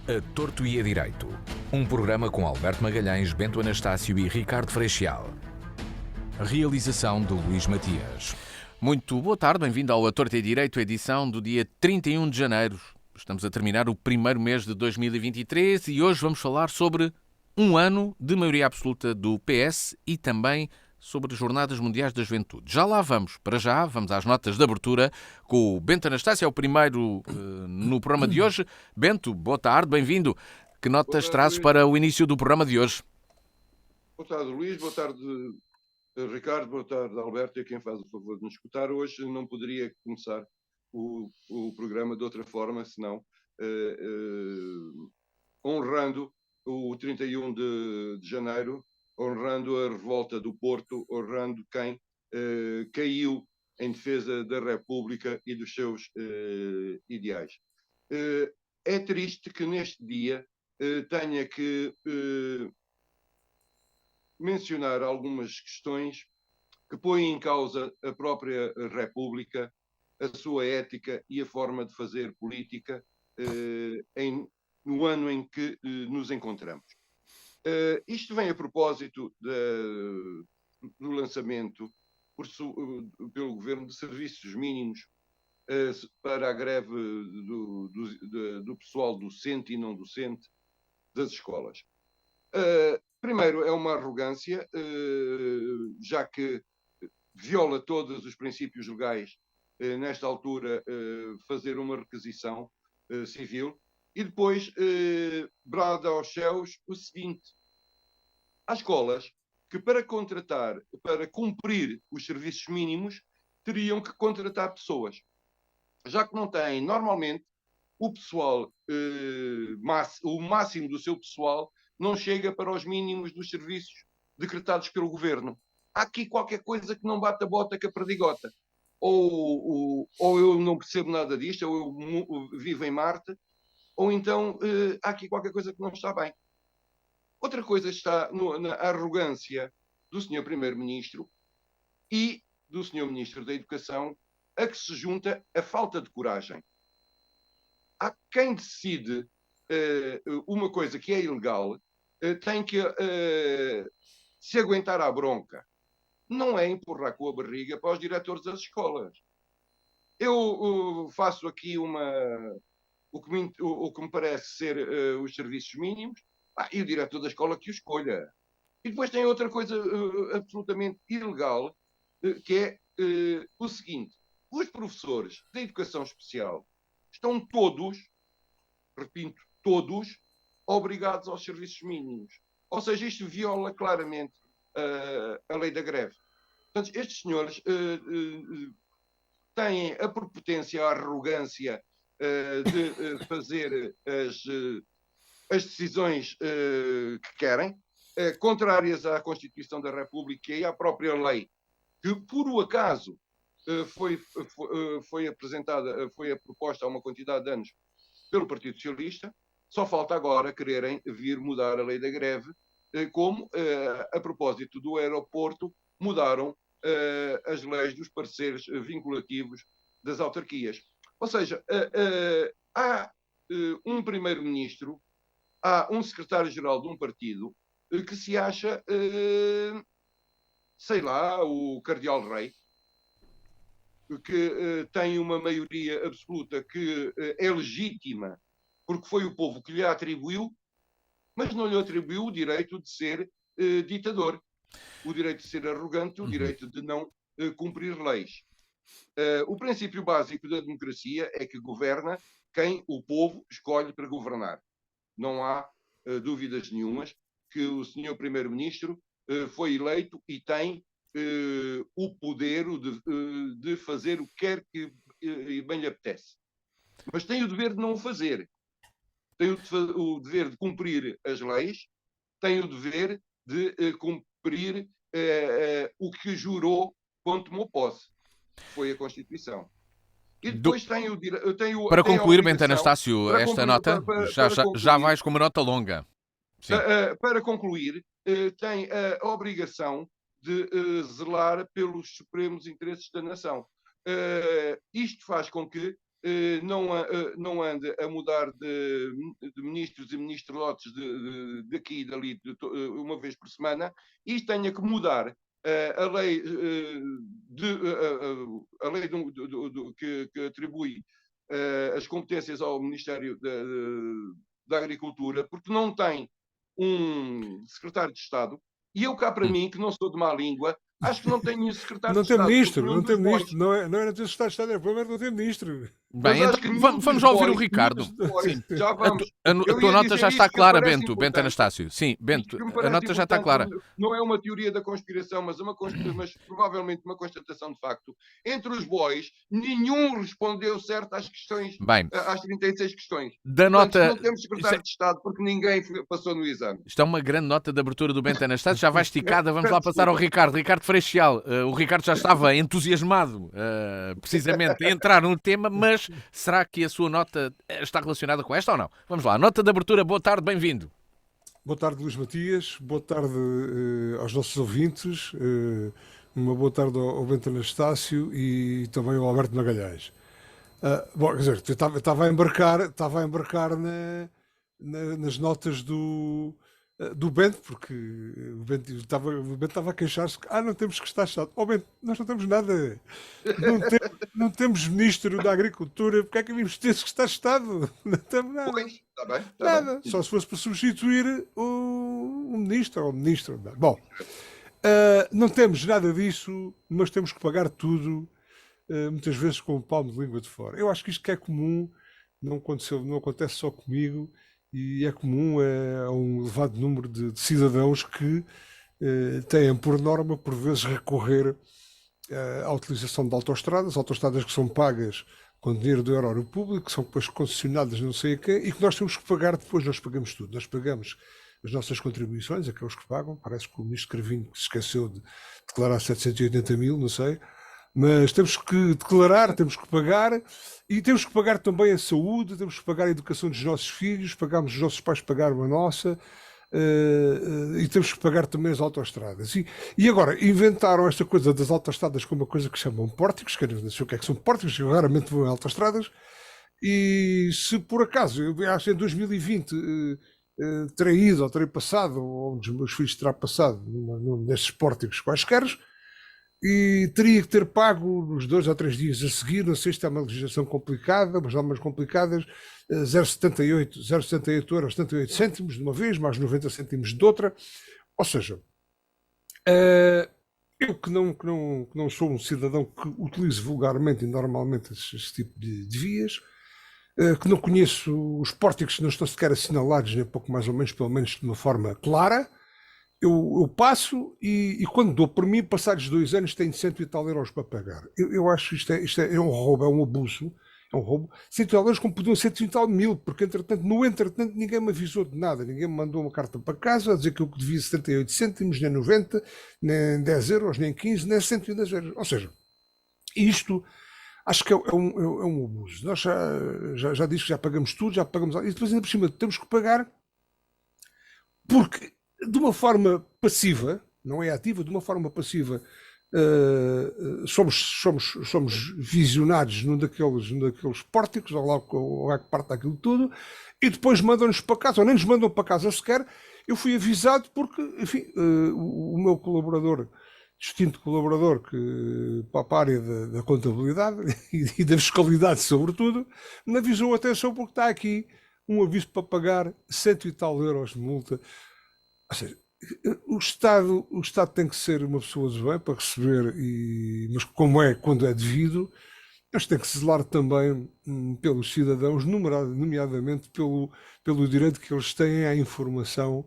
A Torto e a Direito. Um programa com Alberto Magalhães, Bento Anastácio e Ricardo Freixal. Realização de Luís Matias. Muito boa tarde, bem-vindo ao A Torto e a Direito, edição do dia 31 de janeiro. Estamos a terminar o primeiro mês de 2023 e hoje vamos falar sobre um ano de maioria absoluta do PS e também sobre as Jornadas Mundiais da Juventude. Já lá vamos, para já, vamos às notas de abertura com o Bento Anastácio, é o primeiro no programa de hoje. Bento, boa tarde, bem-vindo. Que notas trazes para o início do programa de hoje? Boa tarde, Luís, boa tarde, Ricardo, boa tarde, Alberto, e a quem faz o favor de nos escutar. Hoje não poderia começar o programa de outra forma, senão honrando o 31 de janeiro, honrando a revolta do Porto, honrando quem caiu em defesa da República e dos seus ideais. É triste que neste dia tenha que mencionar algumas questões que põem em causa a própria República, a sua ética e a forma de fazer política no ano em que nos encontramos. Isto vem a propósito do lançamento pelo Governo de serviços mínimos para a greve do pessoal docente e não docente das escolas. Primeiro, é uma arrogância, já que viola todos os princípios legais, nesta altura, fazer uma requisição civil, e depois brada aos céus o seguinte: há escolas que para cumprir os serviços mínimos, teriam que contratar pessoas, já que não têm, normalmente, o pessoal, o máximo do seu pessoal não chega para os mínimos dos serviços decretados pelo governo. Há aqui qualquer coisa que não bate a bota com a perdigota. Ou eu não percebo nada disto, ou eu vivo em Marte, ou então há aqui qualquer coisa que não está bem. Outra coisa está na arrogância do Sr. Primeiro-Ministro e do Sr. Ministro da Educação, a que se junta a falta de coragem. Há quem decide uma coisa que é ilegal, tem que se aguentar à bronca. Não é empurrar com a barriga para os diretores das escolas. Eu faço aqui o que me parece ser os serviços mínimos, e o diretor da escola que o escolha. E depois tem outra coisa absolutamente ilegal, que é o seguinte: os professores da educação especial estão todos, repito, todos, obrigados aos serviços mínimos. Ou seja, isto viola claramente a lei da greve. Portanto, estes senhores têm a prepotência, a arrogância de fazer as decisões que querem, contrárias à Constituição da República e à própria lei, que por um acaso foi proposta há uma quantidade de anos pelo Partido Socialista. Só falta agora quererem vir mudar a lei da greve, como, a propósito do aeroporto, mudaram as leis dos pareceres vinculativos das autarquias. Ou seja, há um primeiro-ministro, há um secretário-geral de um partido que se acha, sei lá, o Cardeal Rei, que tem uma maioria absoluta que é legítima, porque foi o povo que lhe atribuiu, mas não lhe atribuiu o direito de ser ditador, o direito de ser arrogante, o direito de não cumprir leis. O princípio básico da democracia é que governa quem o povo escolhe para governar. Não há dúvidas nenhumas que o senhor primeiro-ministro foi eleito e tem o poder de fazer o que quer que bem lhe apetece. Mas tem o dever de não o fazer. Tem o dever de cumprir as leis, tem o dever de cumprir o que jurou quando tomou posse, que foi a Constituição. E depois Para concluir, Bento Anastácio, esta nota, já vais com uma nota longa. Sim. Para concluir, tem a obrigação de zelar pelos supremos interesses da nação. Isto faz com que não ande a mudar de ministros e ministrotes daqui e dali uma vez por semana, e tenha que mudar a lei, a lei que atribui as competências ao Ministério da Agricultura, porque não tem um secretário de Estado, e eu cá para mim, que não sou de má língua, acho que não tenho secretário Não de tem Estado. ministro, Nenhum não tem dos bois. ministro. Não é não ter secretário de Estado, é o problema é não ter ministro. Bem, Mas acho então que vamos já ouvir o boys, Ricardo. boys, Sim. já vamos. A Eu tua ia nota dizer já está isto que clara, parece Bento importante. Anastácio. Sim, Bento, Isto que me a parece nota já está importante, clara. não é uma teoria da conspiração, mas provavelmente uma constatação de facto. Entre os boys, nenhum respondeu certo às questões, Bem, às 36 questões. da Portanto, nota. não temos secretário de Estado porque ninguém passou no exame. Isto é uma grande nota de abertura do Bento Anastácio, já vai esticada, vamos lá Peço passar ao desculpa. Ricardo Freixal. O Ricardo já estava entusiasmado, precisamente, a entrar no tema, mas será que a sua nota está relacionada com esta ou não? Vamos lá, nota de abertura, boa tarde, bem-vindo. Boa tarde, Luís Matias. Boa tarde aos nossos ouvintes. Uma boa tarde ao Bento Anastácio e também ao Alberto Magalhães. Bom, quer dizer, eu estava a embarcar nas notas do Bento, porque o Bento estava a queixar-se que não temos que estar chato. Bento, nós não temos nada. Não temos ministro da Agricultura, porque é que vimos ter que estar Estado? Não temos nada. Pois, está bem. Nada, só se fosse para substituir o ministro ou o ministro. Bom, não temos nada disso, mas temos que pagar tudo, muitas vezes com o palmo de língua de fora. Eu acho que isto que é comum, não acontece só comigo, e é comum a um elevado número de cidadãos que têm por norma, por vezes, recorrer à utilização de autoestradas que são pagas com dinheiro do erário público, que são depois concessionadas não sei a quê, e que nós temos que pagar depois. Nós pagamos tudo. Nós pagamos as nossas contribuições, aqueles que pagam. Parece que o ministro Cravinho se esqueceu de declarar 780 mil, não sei. Mas temos que declarar, temos que pagar, e temos que pagar também a saúde, temos que pagar a educação dos nossos filhos, pagamos os nossos pais, pagaram a nossa, e temos que pagar também as autoestradas. E agora, inventaram esta coisa das autoestradas como uma coisa que chamam pórticos, que eu não sei o que é que são pórticos, eu raramente vou em autoestradas, e se por acaso, eu acho que em 2020 terei ido ou terei passado, ou um dos meus filhos terá passado num desses pórticos quaisquer, e teria que ter pago nos 2 ou 3 dias a seguir. Não sei se é uma legislação complicada, mas normas complicadas, 0,78 euros, 78 cêntimos de uma vez, mais 90 cêntimos de outra. Ou seja, eu que não sou um cidadão que utilize vulgarmente e normalmente esse tipo de vias, que não conheço os pórticos que não estão sequer assinalados, nem pouco mais ou menos, pelo menos de uma forma clara, eu passo e quando dou por mim, passados 2 anos, tenho 100 e tal euros para pagar. Eu acho que isto é um roubo, é um abuso, é um roubo. 100 e tal euros como podiam ser 100 e tal mil, porque no entretanto ninguém me avisou de nada, ninguém me mandou uma carta para casa a dizer que eu devia 78 cêntimos, nem 90, nem 10 euros, nem 15, nem 110 euros. Ou seja, isto acho que é um abuso. Nós já disse que já pagamos tudo, já pagamos, e depois ainda por cima temos que pagar porque de uma forma passiva, não é ativa, de uma forma passiva, somos visionados num daqueles pórticos, ou lá que parte daquilo tudo, e depois mandam-nos para casa, ou nem nos mandam para casa sequer. Eu fui avisado porque, enfim, o meu colaborador, distinto colaborador, que para a área da contabilidade e da fiscalidade sobretudo, me avisou, atenção, porque está aqui um aviso para pagar 100 e tal euros de multa. Ou seja, o Estado tem que ser uma pessoa de bem para receber, mas como é quando é devido, mas tem que se zelar também pelos cidadãos, nomeadamente pelo direito que eles têm à informação.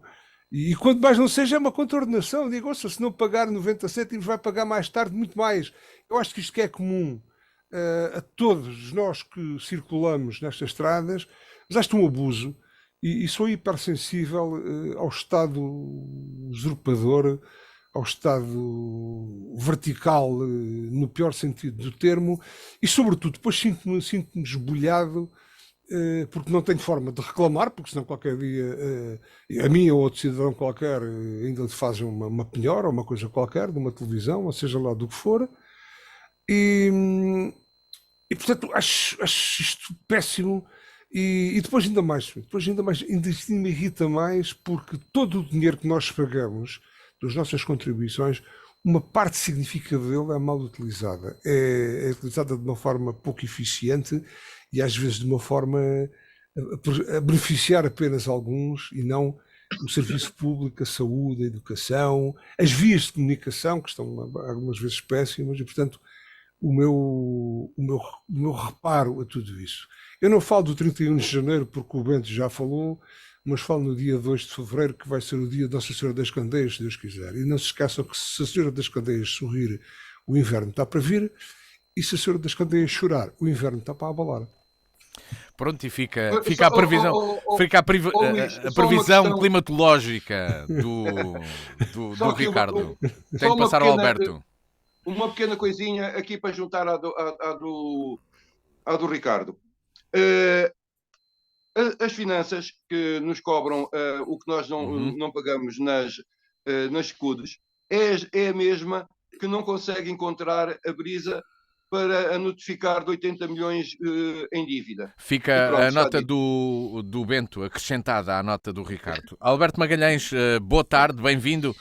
E quanto mais não seja, é uma contornação. Digo, se não pagar 90 cêntimos, vai pagar mais tarde muito mais. Eu acho que isto que é comum a todos nós que circulamos nestas estradas, mas acho um abuso. E sou hipersensível ao Estado usurpador, ao Estado vertical, no pior sentido do termo, e sobretudo depois sinto-me esbulhado, porque não tenho forma de reclamar, porque senão qualquer dia a mim ou outro cidadão qualquer ainda lhe fazem uma penhora ou uma coisa qualquer, de uma televisão, ou seja lá do que for, e E portanto, acho isto péssimo. E depois ainda isto me irrita mais, porque todo o dinheiro que nós pagamos das nossas contribuições, uma parte significativa dele é mal utilizada. É utilizada de uma forma pouco eficiente e às vezes de uma forma a beneficiar apenas alguns e não o serviço público, a saúde, a educação, as vias de comunicação, que estão algumas vezes péssimas, e portanto o meu reparo a tudo isso. Eu não falo do 31 de janeiro porque o Bento já falou, mas falo no dia 2 de fevereiro, que vai ser o dia de Nossa Senhora das Candeias, se Deus quiser. E não se esqueçam que se a Senhora das Candeias sorrir, o inverno está para vir, e se a Senhora das Candeias chorar, o inverno está para abalar. Pronto, e fica a previsão, a previsão climatológica do Ricardo. Tem de passar ao Alberto. Uma pequena coisinha aqui para juntar à do Ricardo. As finanças que nos cobram o que nós não pagamos nas CUDs é a mesma que não consegue encontrar a brisa para a notificar de 80 milhões em dívida. Fica pronto, a nota do Bento acrescentada à nota do Ricardo. Alberto Magalhães, boa tarde, bem-vindo.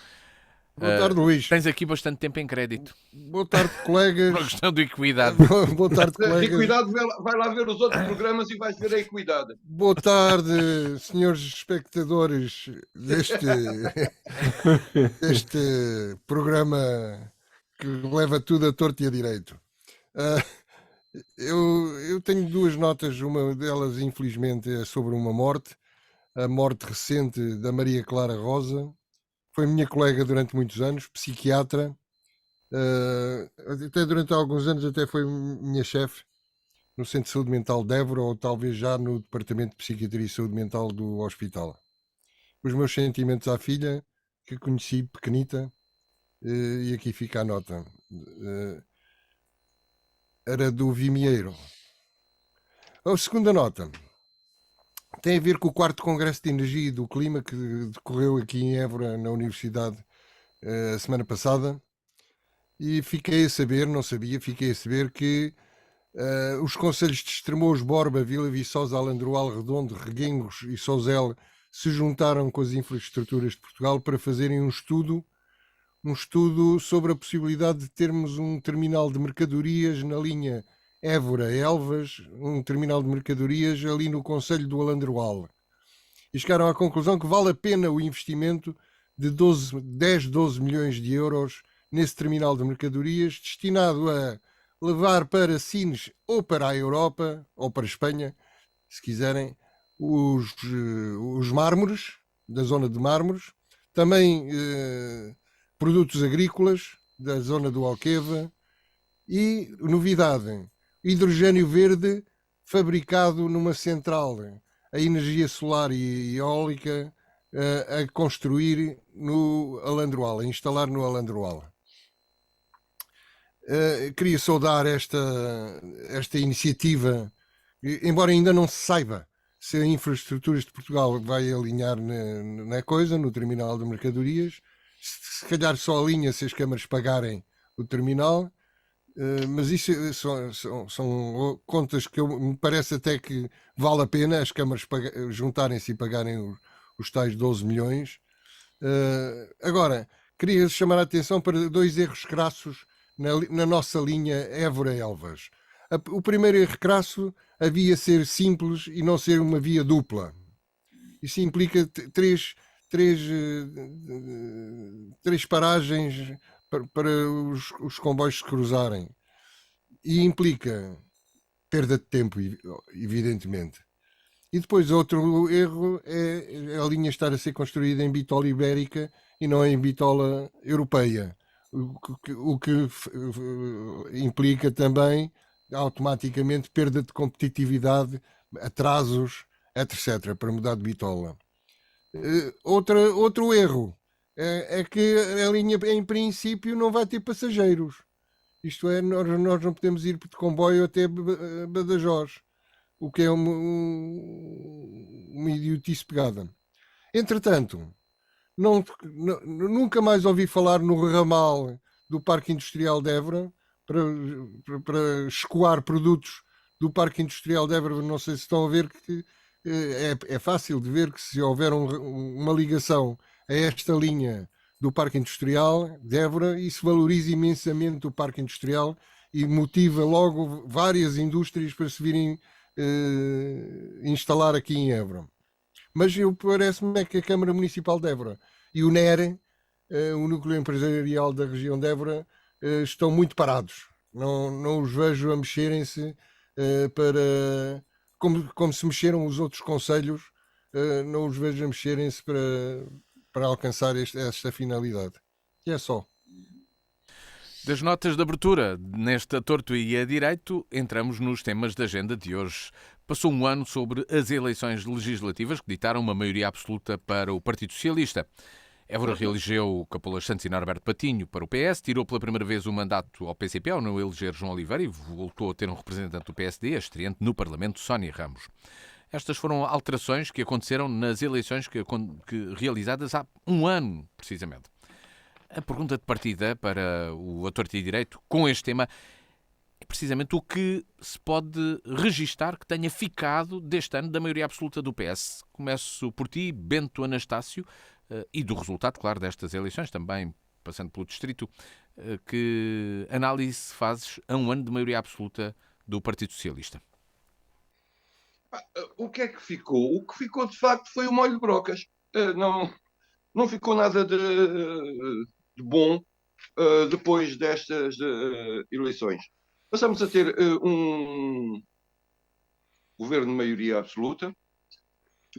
Boa tarde, Luís. Tens aqui bastante tempo em crédito. Boa tarde, colegas. Uma questão de equidade. Boa tarde, colegas. Equidade, vai lá ver os outros programas e vais ver a equidade. Boa tarde, senhores espectadores deste programa que leva tudo a torto e a direito. Eu tenho duas notas, uma delas, infelizmente, é sobre uma morte, a morte recente da Maria Clara Rosa. Foi minha colega durante muitos anos, psiquiatra, até durante alguns anos até foi minha chefe no Centro de Saúde Mental de Évora, ou talvez já no Departamento de Psiquiatria e Saúde Mental do hospital. Os meus sentimentos à filha, que conheci pequenita, e aqui fica a nota. Era do Vimieiro. A segunda nota tem a ver com o 4º Congresso de Energia e do Clima que decorreu aqui em Évora, na Universidade, a semana passada, e fiquei a saber que os concelhos de Estremoz, Borba, Vila Viçosa, Alandroal, Redondo, Reguengos e Sozel se juntaram com as infraestruturas de Portugal para fazerem um estudo sobre a possibilidade de termos um terminal de mercadorias na linha Évora-Elvas, um terminal de mercadorias ali no concelho do Alandroal. E chegaram à conclusão que vale a pena o investimento de 10, 12 milhões de euros nesse terminal de mercadorias, destinado a levar para Sines ou para a Europa, ou para a Espanha, se quiserem, os mármores, da zona de mármores, também produtos agrícolas da zona do Alqueva e, novidade, hidrogênio verde fabricado numa central a energia solar e eólica a construir no Alandroal, a instalar no Alandroal. Queria saudar esta iniciativa, embora ainda não se saiba se a Infraestruturas de Portugal vai alinhar na coisa, no terminal de mercadorias. Se calhar só alinha se as câmaras pagarem o terminal, mas isso são contas que me parece até que vale a pena as câmaras juntarem-se e pagarem os tais 12 milhões. Agora, queria chamar a atenção para dois erros crassos na nossa linha Évora-Elvas. O primeiro erro crasso, a via ser simples e não ser uma via dupla. Isso implica três paragens para os comboios se cruzarem, e implica perda de tempo, evidentemente. E depois outro erro é a linha estar a ser construída em bitola ibérica e não em bitola europeia, o que implica também automaticamente perda de competitividade, atrasos, etc., para mudar de bitola. Outro erro é que a linha, em princípio, não vai ter passageiros. Isto é, nós não podemos ir de comboio até Badajoz, o que é uma idiotice pegada. Entretanto, nunca mais ouvi falar no ramal do Parque Industrial de Évora, para escoar produtos do Parque Industrial de Évora. Não sei se estão a ver que é fácil de ver que se houver uma ligação a esta linha do Parque Industrial de Évora, isso valoriza imensamente o Parque Industrial e motiva logo várias indústrias para se virem instalar aqui em Évora. Mas parece-me que a Câmara Municipal de Évora e o NER, o Núcleo Empresarial da região de Évora, estão muito parados. Não os vejo a mexerem-se para... Como se mexeram os outros concelhos, não os vejo a mexerem-se para alcançar esta finalidade. E é só. Das notas de abertura, nesta Torto e a Direito, entramos nos temas da agenda de hoje. Passou um ano sobre as eleições legislativas que ditaram uma maioria absoluta para o Partido Socialista. Évora reelegeu Capolas Santos e Norberto Patinho para o PS, tirou pela primeira vez o mandato ao PCP ao não eleger João Oliveira e voltou a ter um representante do PSD, a estreante no Parlamento, Sónia Ramos. Estas foram alterações que aconteceram nas eleições que realizadas há um ano, precisamente. A pergunta de partida para o Ator de Direito com este tema é precisamente o que se pode registar que tenha ficado deste ano da maioria absoluta do PS. Começo por ti, Bento Anastácio, e do resultado, claro, destas eleições, também passando pelo distrito. Que análise fazes a um ano de maioria absoluta do Partido Socialista? O que é que ficou? O que ficou, de facto, foi o molho de brocas. Não ficou nada de bom depois destas eleições. Passamos a ter um governo de maioria absoluta,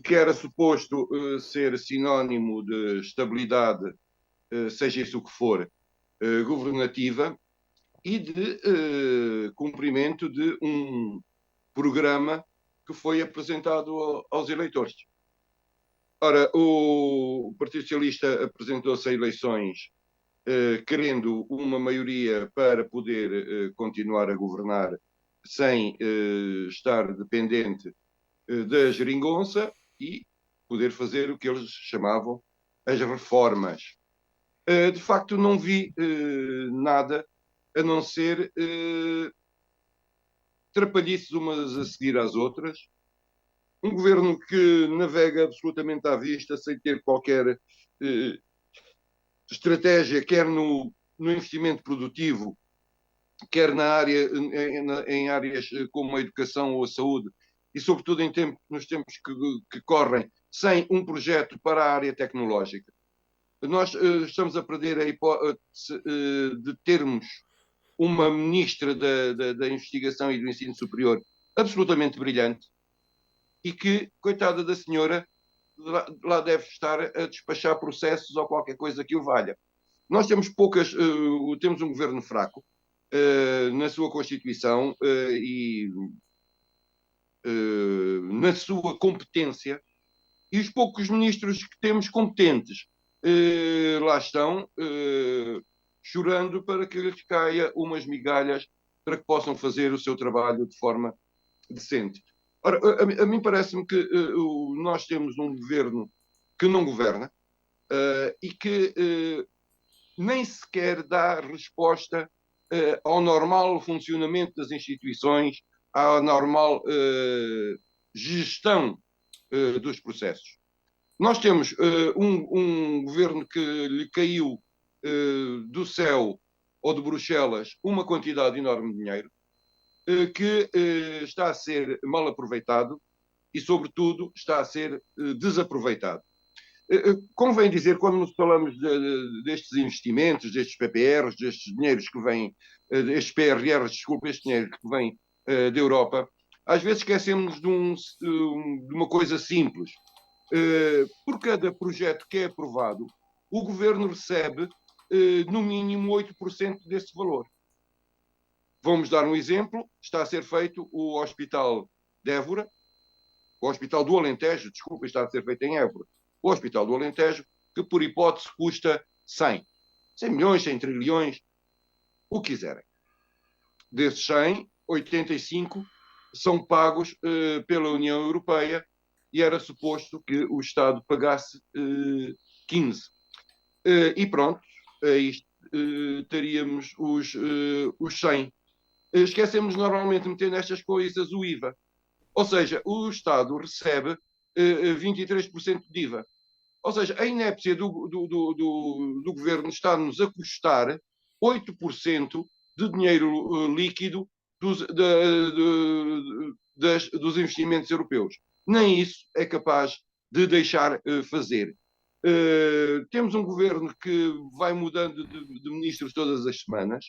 que era suposto ser sinónimo de estabilidade, seja isso o que for, governativa, e de cumprimento de um programa que foi apresentado aos eleitores. Ora, o Partido Socialista apresentou-se a eleições querendo uma maioria para poder continuar a governar sem estar dependente da geringonça e poder fazer o que eles chamavam as reformas. De facto, não vi nada a não ser trapalhices umas a seguir às outras. Um governo que navega absolutamente à vista, sem ter qualquer estratégia, quer no investimento produtivo, quer em áreas como a educação ou a saúde, e sobretudo nos tempos que correm, sem um projeto para a área tecnológica. Nós estamos a perder a hipótese de termos uma ministra da Investigação e do Ensino Superior absolutamente brilhante e que, coitada da senhora, lá deve estar a despachar processos ou qualquer coisa que o valha. Nós temos temos um governo fraco na sua Constituição e na sua competência, e os poucos ministros que temos competentes lá estão chorando para que lhes caia umas migalhas para que possam fazer o seu trabalho de forma decente. Ora, a mim parece-me que nós temos um governo que não governa e que nem sequer dá resposta ao normal funcionamento das instituições, à normal gestão dos processos. Nós temos um governo que lhe caiu do céu ou de Bruxelas uma quantidade enorme de dinheiro, que está a ser mal aproveitado e, sobretudo, está a ser desaproveitado. Convém dizer, quando falamos destes investimentos, destes PPRs, destes dinheiros que vêm, estes PRRs, desculpa, este dinheiro que vem da Europa, às vezes esquecemos de uma coisa simples. Por cada projeto que é aprovado, o Governo recebe no mínimo 8% desse valor. Vamos dar um exemplo. Está a ser feito o Hospital de Évora, o Hospital do Alentejo, desculpa, está a ser feito em Évora. O Hospital do Alentejo, que por hipótese custa 100 milhões, 100 trilhões, o que quiserem. Desses 100, 85 são pagos pela União Europeia e era suposto que o Estado pagasse 15. E pronto, teríamos os 100. Esquecemos normalmente de meter nestas coisas o IVA. Ou seja, o Estado recebe 23% de IVA. Ou seja, a inépcia do governo está-nos a custar 8% de dinheiro líquido dos investimentos europeus. Nem isso é capaz de deixar fazer. Temos um governo que vai mudando de ministros todas as semanas,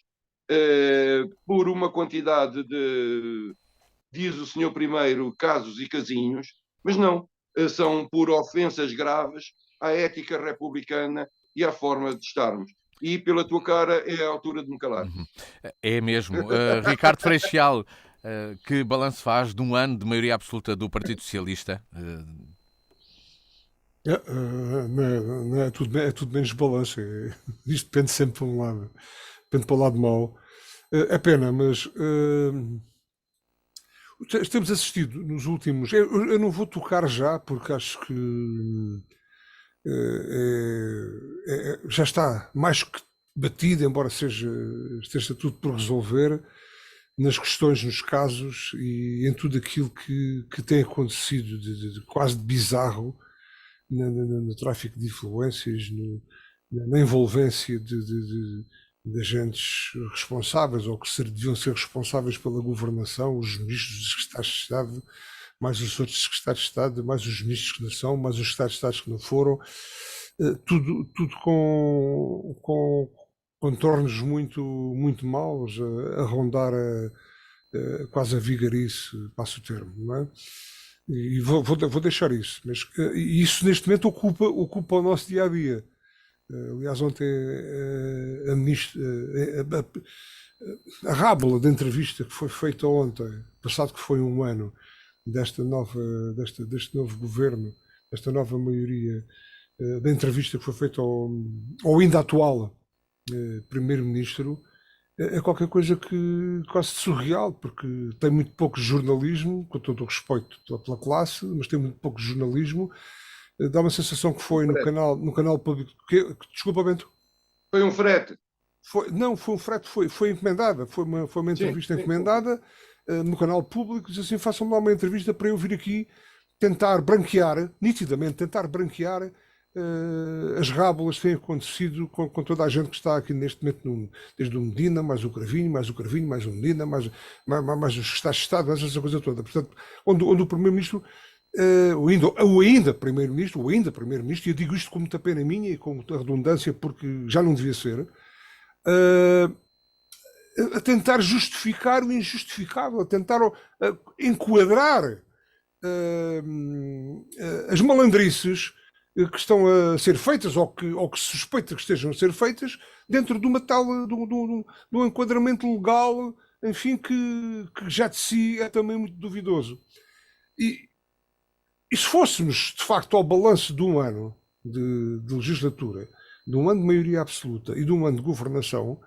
por uma quantidade de, diz o senhor primeiro, casos e casinhos, mas não, são por ofensas graves à ética republicana e à forma de estarmos. E pela tua cara é a altura de me calar. É mesmo. Ricardo Freixal, que balanço faz de um ano de maioria absoluta do Partido Socialista? Não é tudo menos balanço. Isto depende sempre para um lado. Depende para o lado mau. É pena, mas temos assistido nos últimos... Eu não vou tocar já, porque acho que já está mais que batido, embora esteja tudo por resolver, nas questões, nos casos e em tudo aquilo que tem acontecido de quase de bizarro no tráfico de influências, na envolvência de agentes responsáveis ou que deviam ser responsáveis pela governação, os ministros, os secretários de Estado, mais os outros secretários de Estado, mais os ministros que não são, mais os secretários de Estado que não foram, tudo com contornos muito maus, a rondar quase a vigarice, passo o termo, não é? E vou deixar isso, mas isso neste momento ocupa o nosso dia-a-dia. Aliás, ontem a rábula da entrevista que foi feita ontem, passado que foi um ano deste novo governo, desta nova maioria, da entrevista que foi feita ao ainda atual primeiro-ministro, é qualquer coisa que quase surreal, porque tem muito pouco jornalismo, com todo o respeito pela classe, mas tem muito pouco jornalismo. Dá uma sensação que foi no canal público. Desculpa, Bento. Foi um frete. Não, foi um frete, foi encomendada. Foi uma entrevista encomendada no canal público. Diz assim: façam-me lá uma entrevista para eu vir aqui tentar branquear, nitidamente, tentar branquear as rábulas que têm acontecido com toda a gente que está aqui neste momento, desde o Medina, mais o Cravinho, mais o Medina, mais os que está Estado, mais essa coisa toda. Portanto, onde o Primeiro-Ministro, o ainda Primeiro-Ministro, e eu digo isto com muita pena minha e com muita redundância, porque já não devia ser, a tentar justificar o injustificável, a tentar enquadrar as malandrices que estão a ser feitas ou que se suspeita que estejam a ser feitas dentro de um enquadramento legal, enfim, que já de si é também muito duvidoso. E se fôssemos, de facto, ao balanço de um ano de legislatura, de um ano de maioria absoluta e de um ano de governação,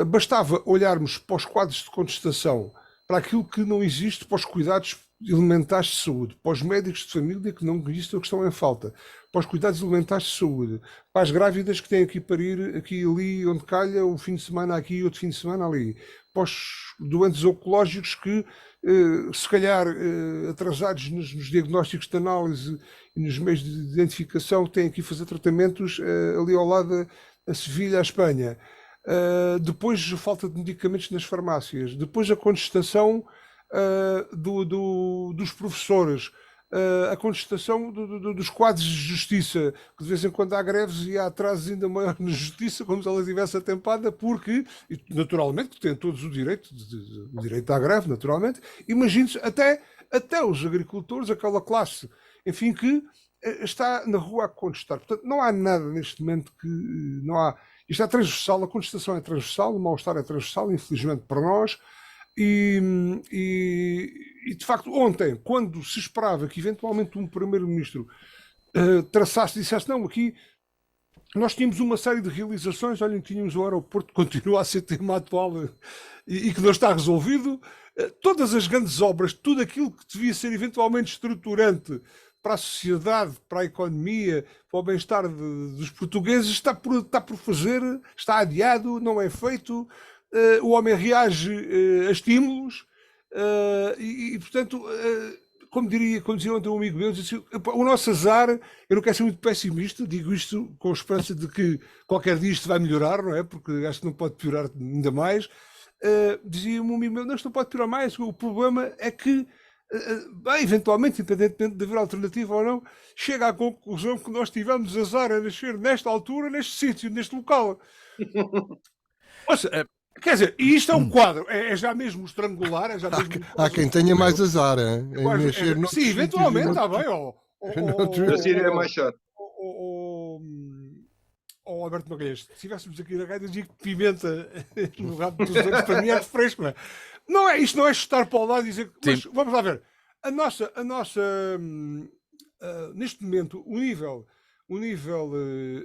bastava olharmos para os quadros de contestação, para aquilo que não existe, para os cuidados elementares de saúde, para os médicos de família que não existem ou que estão em falta, para os cuidados elementares de saúde, para as grávidas que têm que parir aqui e ali, onde calha, um fim de semana aqui e outro fim de semana ali, para os doentes oncológicos que, se calhar, atrasados nos diagnósticos de análise e nos meios de identificação, têm que fazer tratamentos ali ao lado a Sevilha, a Espanha. Depois a falta de medicamentos nas farmácias, depois a contestação dos professores, a contestação dos quadros de justiça, que de vez em quando há greves e há atrasos ainda maiores na justiça, como se ela estivesse atempada, porque, naturalmente, têm todos o direito à greve, naturalmente. Imagine-se, até os agricultores, aquela classe, enfim, que está na rua a contestar. Portanto, não há nada neste momento que não há. Isto é transversal, a contestação é transversal, o mal-estar é transversal, infelizmente para nós. E de facto, ontem, quando se esperava que eventualmente um primeiro-ministro dissesse, não, aqui nós tínhamos uma série de realizações, olhem, tínhamos o aeroporto que continua a ser tema atual e que não está resolvido, todas as grandes obras, tudo aquilo que devia ser eventualmente estruturante para a sociedade, para a economia, para o bem-estar dos portugueses, está por fazer, está adiado, não é feito. O homem reage a estímulos portanto, como dizia ontem um amigo meu, disse, o nosso azar, eu não quero ser muito pessimista, digo isto com a esperança de que qualquer dia isto vai melhorar, não é? Porque acho que não pode piorar ainda mais. Dizia-me um amigo meu, não, isto não pode piorar mais, o problema é que bem, eventualmente, independentemente de haver alternativa ou não, chega à conclusão que nós tivemos azar a nascer nesta altura, neste sítio, neste local. Quer dizer, e isto é um quadro, é já mesmo estrangular, é já mesmo... Há quem tenha mais azar, hein? Sim, eventualmente, está bem, Assim é mais chato. Alberto Magalhães, se estivéssemos aqui na rádio, dizia que pimenta no rabo dos olhos para mim é refresco, não é? Não é, isto não é chutar para o lado e dizer... Mas vamos lá ver. A nossa neste momento, o nível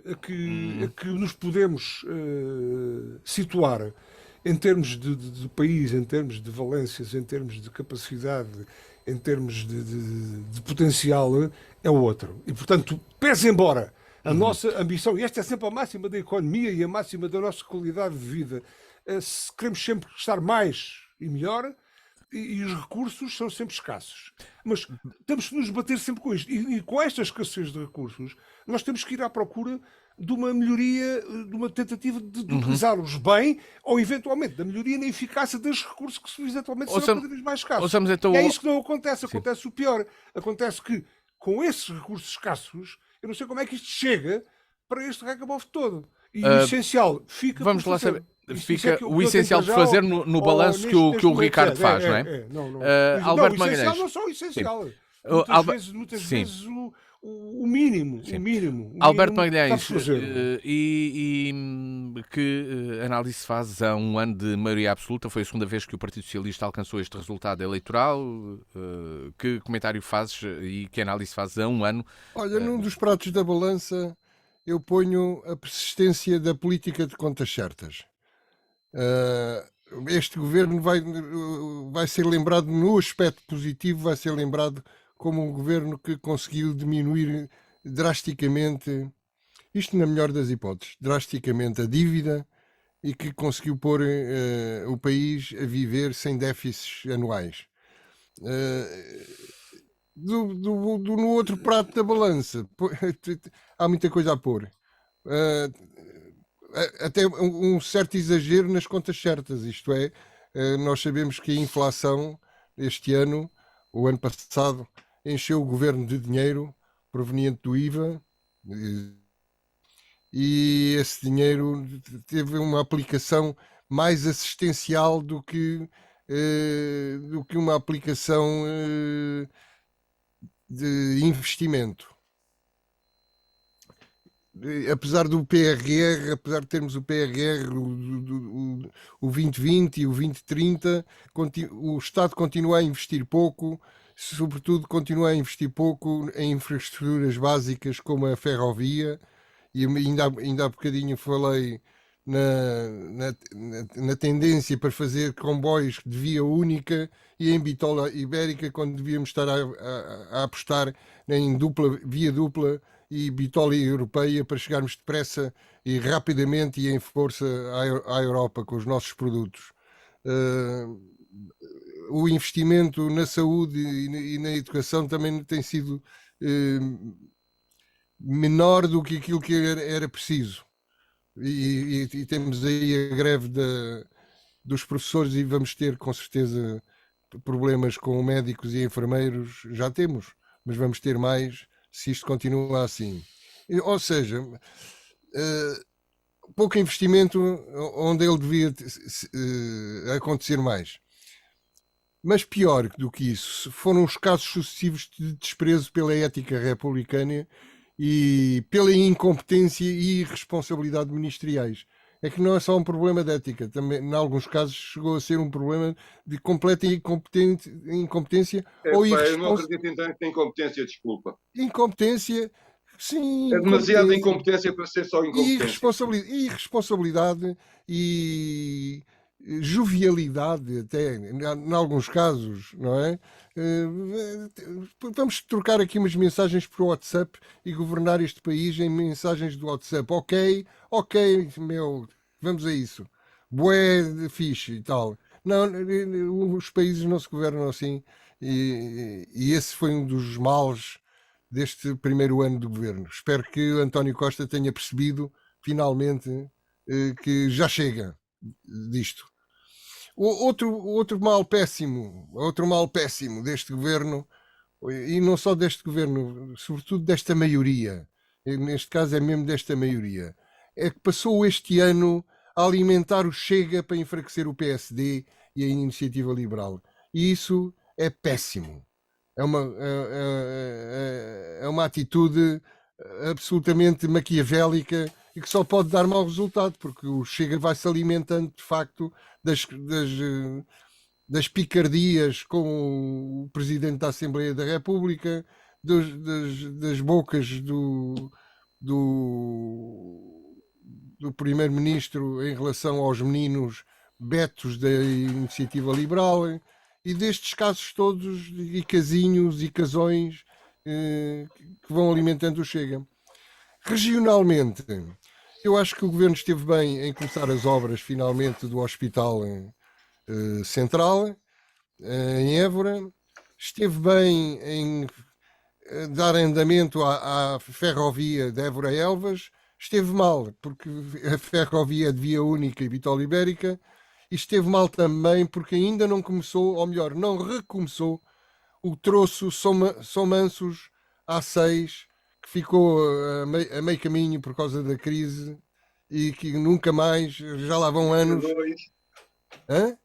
a que nos podemos situar em termos de país, em termos de valências, em termos de capacidade, em termos de potencial, é outro. E, portanto, pese embora a nossa ambição, e esta é sempre a máxima da economia e a máxima da nossa qualidade de vida, queremos sempre estar mais e melhor, e os recursos são sempre escassos. Mas temos que nos bater sempre com isto. E com esta escassez de recursos, nós temos que ir à procura de uma melhoria, de uma tentativa de utilizá-los bem, ou eventualmente da melhoria na eficácia dos recursos que eventualmente serão cada vez mais escassos. Então... E é isso que não acontece. Acontece o pior. Acontece que, com esses recursos escassos, eu não sei como é que isto chega para este recabof todo. E o essencial fica... Vamos lá saber. Fica o essencial de fazer no balanço que o Ricardo faz, não é? Alberto Magalhães. O essencial não é só o essencial. Muitas vezes o mínimo. Alberto Magalhães, e que análise faz a um ano de maioria absoluta? Foi a segunda vez que o Partido Socialista alcançou este resultado eleitoral. Que comentário fazes e que análise fazes a um ano? Olha, num dos pratos da balança eu ponho a persistência da política de contas certas. Este governo vai ser lembrado, no aspecto positivo, vai ser lembrado como um governo que conseguiu diminuir drasticamente, isto na melhor das hipóteses, drasticamente a dívida, e que conseguiu pôr o país a viver sem déficits anuais. No outro prato da balança há muita coisa a pôr. Até um certo exagero nas contas certas, isto é, nós sabemos que a inflação este ano, o ano passado, encheu o governo de dinheiro proveniente do IVA, e esse dinheiro teve uma aplicação mais assistencial do que uma aplicação de investimento. Apesar do PRR, apesar de termos o PRR, o 2020 e o 2030, o Estado continua a investir pouco, sobretudo continua a investir pouco em infraestruturas básicas como a ferrovia, e ainda há bocadinho falei na tendência para fazer comboios de via única e em bitola ibérica, quando devíamos estar a apostar em via dupla e bitola europeia para chegarmos depressa e rapidamente e em força à Europa com os nossos produtos. O investimento na saúde e na educação também tem sido menor do que aquilo que era preciso. E temos aí a greve dos professores e vamos ter com certeza problemas com médicos e enfermeiros. Já temos, mas vamos ter mais se isto continua assim. Ou seja, pouco investimento onde ele devia acontecer mais. Mas pior do que isso, foram os casos sucessivos de desprezo pela ética republicana e pela incompetência e irresponsabilidade ministeriais. É que não é só um problema de ética, também, em alguns casos, chegou a ser um problema de completa incompetência ou irresponsabilidade. Eu não acredito então que tem incompetência, desculpa. Incompetência, sim. É demasiada incompetência para ser só incompetência. Irresponsabilidade jovialidade, até em alguns casos, não é? Vamos trocar aqui umas mensagens por WhatsApp e governar este país em mensagens do WhatsApp. Ok, meu, vamos a isso. Bué fixe e tal. Não, os países não se governam assim, e esse foi um dos males deste primeiro ano de governo. Espero que António Costa tenha percebido, finalmente, que já chega disto. Outro mal péssimo deste governo, e não só deste governo, sobretudo desta maioria, neste caso é mesmo desta maioria, é que passou este ano a alimentar o Chega para enfraquecer o PSD e a Iniciativa Liberal. E isso é péssimo. É uma atitude absolutamente maquiavélica e que só pode dar mau resultado, porque o Chega vai se alimentando de facto das picardias com o Presidente da Assembleia da República, das bocas do Primeiro-Ministro em relação aos meninos betos da Iniciativa Liberal, e destes casos todos, e casinhos e casões que vão alimentando o Chega. Regionalmente, eu acho que o Governo esteve bem em começar as obras, finalmente, do Hospital Central, em Évora. Esteve bem em dar andamento à ferrovia de Évora-Elvas. Esteve mal, porque a ferrovia é de via única e Vitória Ibérica. E esteve mal também porque ainda não começou, ou melhor, não recomeçou, o troço São Mansos A6, que ficou a meio caminho por causa da crise e que nunca mais, já lá vão anos. Hã?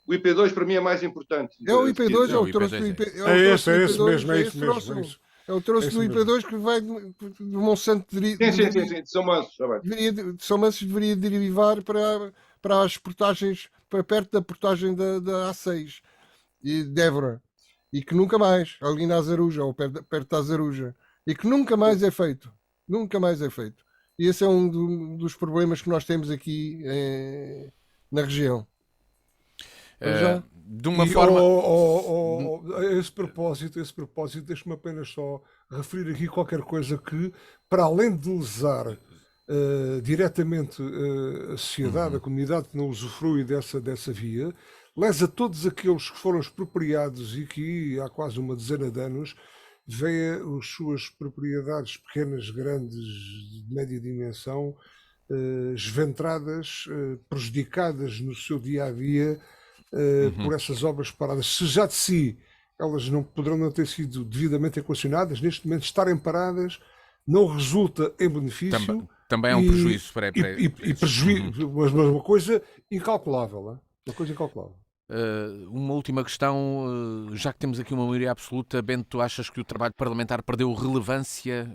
O IP2 para mim é mais importante. É o IP2, é o troço do IP2. É esse mesmo, é isso. É o troço do IP2 que vai de Monsanto. Sim, de São Mansos. De São Mansos deveria derivar para as portagens, para perto da portagem da A6 e de Évora, e que nunca mais, ali na Azaruja, ou perto da Azaruja, e que nunca mais é feito. E esse é um dos problemas que nós temos aqui na região. De uma forma. A esse propósito, deixe-me apenas só referir aqui qualquer coisa que, para além de lesar diretamente a sociedade, a comunidade que não usufrui dessa via, lesa todos aqueles que foram expropriados e que há quase uma dezena de anos vê as suas propriedades pequenas, grandes, de média dimensão, esventradas, prejudicadas no seu dia-a-dia por essas obras paradas. Se já de si elas poderão não ter sido devidamente equacionadas, neste momento estarem paradas não resulta em benefício. Também é um prejuízo para prejuízo, mas uma coisa incalculável. Uma coisa incalculável. Uma última questão, já que temos aqui uma maioria absoluta, Bento, tu achas que o trabalho parlamentar perdeu relevância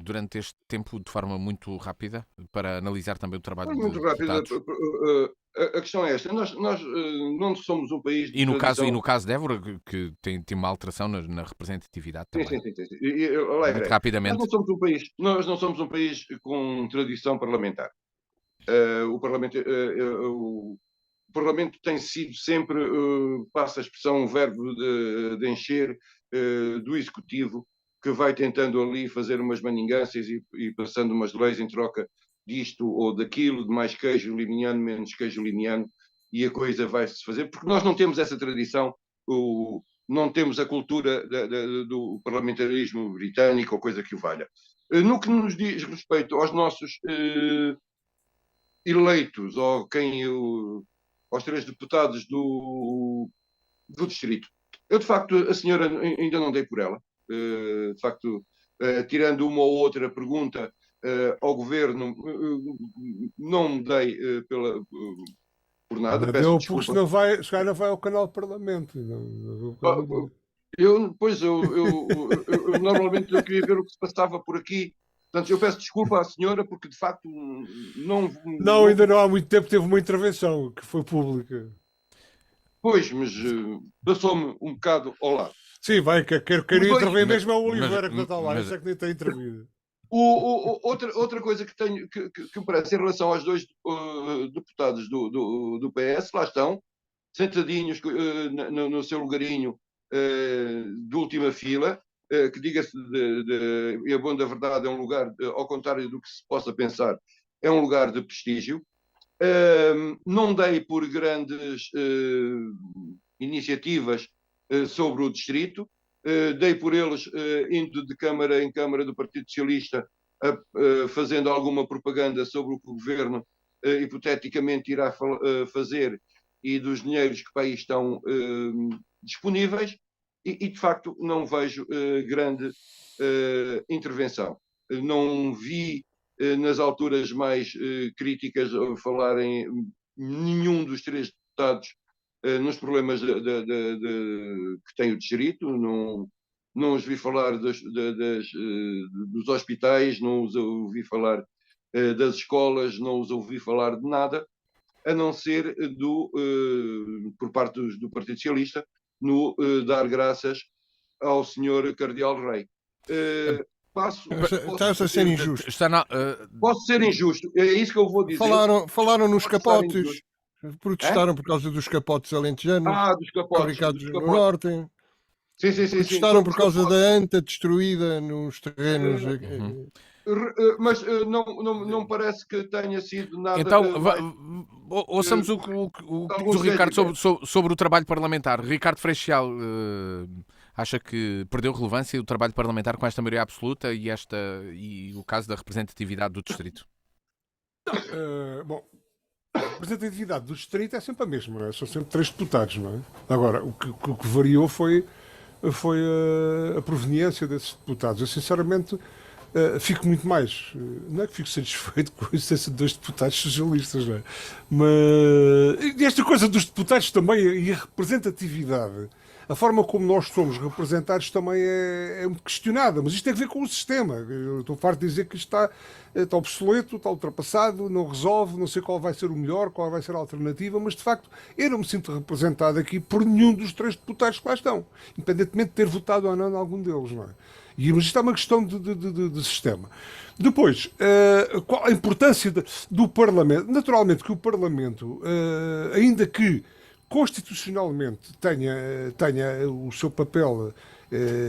durante este tempo de forma muito rápida, para analisar também o trabalho muito de rápido. A questão é esta, nós não somos um país de e no caso de Évora, que tem uma alteração na representatividade também. Sim. Muito rapidamente. Nós não somos um país com tradição parlamentar. O Parlamento tem sido sempre, passa a expressão, um verbo de encher do Executivo, que vai tentando ali fazer umas maningâncias e passando umas leis em troca disto ou daquilo, de mais queijo limiano, menos queijo limiano, e a coisa vai-se fazer, porque nós não temos essa tradição, não temos a cultura do parlamentarismo britânico ou coisa que o valha. No que nos diz respeito aos nossos eleitos, ou aos 3 deputados do distrito. Eu, de facto, a senhora ainda não dei por ela. De facto, tirando uma ou outra pergunta ao governo, não me dei por nada. Peço desculpa. Porque senão não vai ao canal do Parlamento. Eu normalmente eu queria ver o que se passava por aqui. Portanto, eu peço desculpa à senhora porque, de facto, não, ainda não há muito tempo teve uma intervenção que foi pública. Pois, mas passou-me um bocado ao lado. Sim, vai, quem intervém mesmo é o Oliveira, que não está lá. Isso é que nem tem intervido. Outra coisa que me parece em relação aos dois deputados do PS, lá estão, sentadinhos no seu lugarinho de última fila, que diga-se e a bom da verdade é um lugar, ao contrário do que se possa pensar, é um lugar de prestígio. Não dei por grandes iniciativas sobre o distrito, dei por eles indo de câmara em câmara do Partido Socialista, fazendo alguma propaganda sobre o que o governo hipoteticamente irá fazer e dos dinheiros que para aí estão disponíveis, e de facto não vejo grande intervenção. Não vi nas alturas mais críticas falarem nenhum dos três deputados nos problemas que tem o distrito. Não os vi falar dos hospitais, não os ouvi falar das escolas, não os ouvi falar de nada, a não ser por parte do Partido Socialista, no dar graças ao senhor Cardeal Rei. Estás a ser injusto. Posso ser injusto, é isso que eu vou dizer. Falaram nos capotes, protestaram por causa dos capotes alentejanos, dos capotes, fabricados no norte. Sim. Protestaram por causa da anta destruída nos terrenos. Mas não parece que tenha sido nada. Então, ouçamos o que diz o Ricardo sobre o trabalho parlamentar. Ricardo Freixal acha que perdeu relevância o trabalho parlamentar com esta maioria absoluta e o caso da representatividade do distrito? Bom, a representatividade do distrito é sempre a mesma, não é? São sempre 3 deputados, não é? Agora, o que variou foi a proveniência desses deputados. Eu, sinceramente, fico muito mais, não é que fico satisfeito com a existência de 2 deputados socialistas, não é? Mas esta coisa dos deputados também e a representatividade, a forma como nós somos representados também é muito questionada, mas isto tem a ver com o sistema. Eu estou farto de dizer que isto está obsoleto, está ultrapassado, não resolve, não sei qual vai ser o melhor, qual vai ser a alternativa, mas de facto eu não me sinto representado aqui por nenhum dos 3 deputados que lá estão, independentemente de ter votado ou não em algum deles, não é? Mas isto é uma questão de sistema. Depois, qual a importância do Parlamento? Naturalmente que o Parlamento, ainda que constitucionalmente tenha o seu papel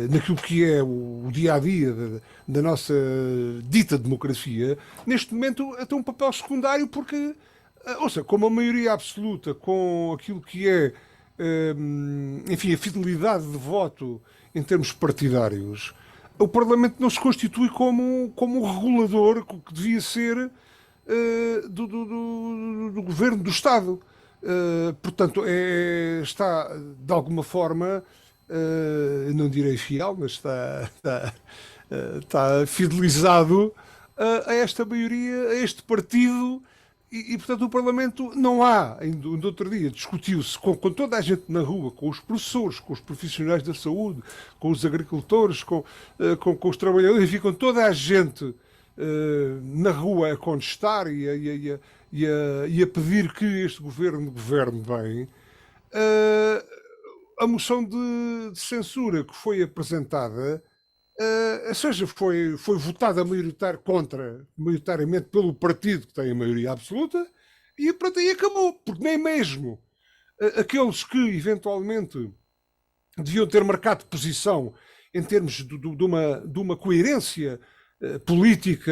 naquilo que é o dia-a-dia da nossa dita democracia, neste momento tem um papel secundário porque, com uma maioria absoluta, com aquilo que é, enfim, a fidelidade de voto em termos partidários, o Parlamento não se constitui como um regulador que devia ser do governo do Estado. Portanto, está de alguma forma, não direi fiel, mas está fidelizado a esta maioria, a este partido, e portanto o Parlamento não há, ainda no outro dia discutiu-se com toda a gente na rua, com os professores, com os profissionais da saúde, com os agricultores, com os trabalhadores, enfim, com toda a gente na rua a contestar e a pedir que este governo governe bem. A moção de censura que foi apresentada, ou seja, foi votada maioritariamente pelo partido que tem a maioria absoluta, e pronto, aí acabou, porque nem mesmo aqueles que eventualmente deviam ter marcado posição em termos de uma coerência política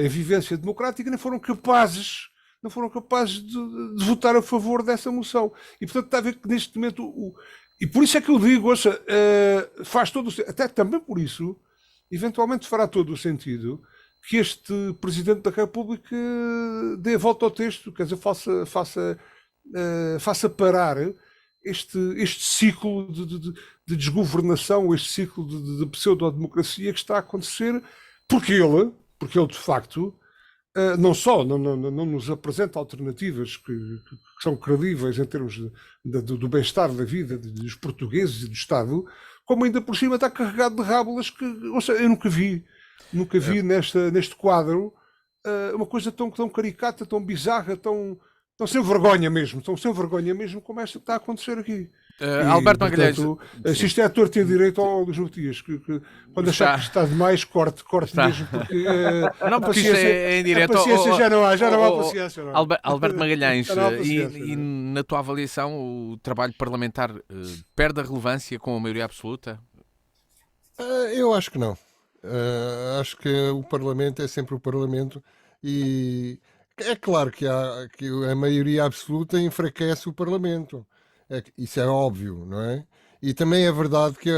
em vivência democrática, não foram capazes de votar a favor dessa moção. E portanto está a ver que neste momento e por isso é que eu digo, faz todo o sentido, até também por isso, eventualmente fará todo o sentido que este Presidente da República dê a volta ao texto, quer dizer, faça parar este ciclo de desgovernação, este ciclo de pseudo-democracia que está a acontecer, porque ele de facto não só não nos apresenta alternativas que são credíveis em termos do bem-estar da vida dos portugueses e do Estado, como ainda por cima está carregado de rábulas que, ou seja, eu nunca vi neste quadro uma coisa tão caricata, tão bizarra, tão sem vergonha mesmo como esta que está a acontecer aqui. Alberto Magalhães, se isto é torto e direito ao Luís Matias, quando achar que está demais, corte Está. mesmo, porque Não, porque isto é em a direto. paciência já não há paciência. Não há. Alberto Magalhães, Já não há paciência, e não é? na tua avaliação, o trabalho parlamentar perde a relevância com a maioria absoluta? Eu acho que não. Acho que o Parlamento é sempre o Parlamento e é claro que a maioria absoluta enfraquece o Parlamento. Isso é óbvio, não é? E também é verdade que,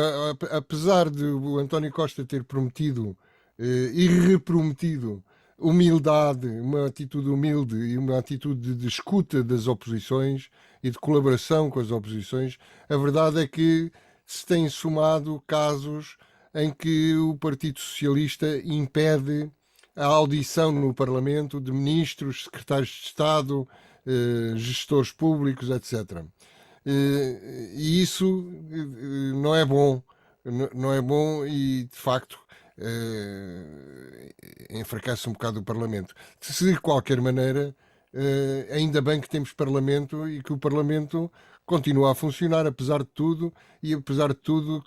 apesar de o António Costa ter prometido e reprometido humildade, uma atitude humilde e uma atitude de escuta das oposições e de colaboração com as oposições, a verdade é que se têm somado casos em que o Partido Socialista impede a audição no Parlamento de ministros, secretários de Estado, gestores públicos, etc. E isso não é bom, não é bom e, de facto, enfraquece um bocado o Parlamento. De qualquer maneira, ainda bem que temos Parlamento e que o Parlamento continua a funcionar, apesar de tudo, e apesar de tudo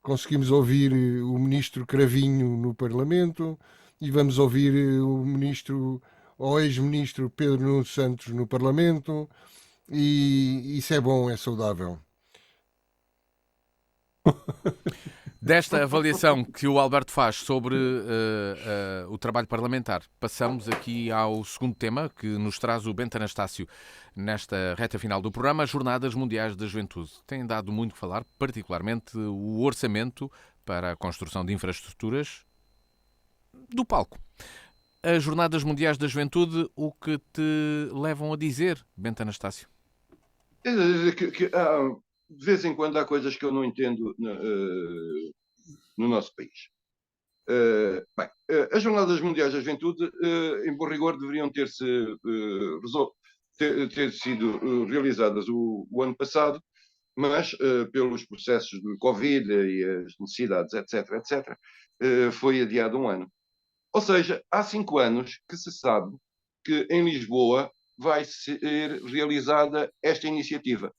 conseguimos ouvir o ministro Cravinho no Parlamento e vamos ouvir o ministro ou ex-ministro Pedro Nuno Santos no Parlamento e isso é bom, é saudável. Desta avaliação que o Alberto faz sobre o trabalho parlamentar, passamos aqui ao segundo tema que nos traz o Bento Anastácio nesta reta final do programa, as Jornadas Mundiais da Juventude. Tem dado muito que falar, particularmente o orçamento para a construção de infraestruturas do palco. As Jornadas Mundiais da Juventude, o que te levam a dizer, Bento Anastácio? De vez em quando há coisas que eu não entendo no nosso país. As Jornadas Mundiais da Juventude, em bom rigor, deveriam ter sido realizadas o ano passado, mas pelos processos de Covid e as necessidades, etc., foi adiado um ano. Ou seja, há 5 anos que se sabe que em Lisboa vai ser realizada esta iniciativa.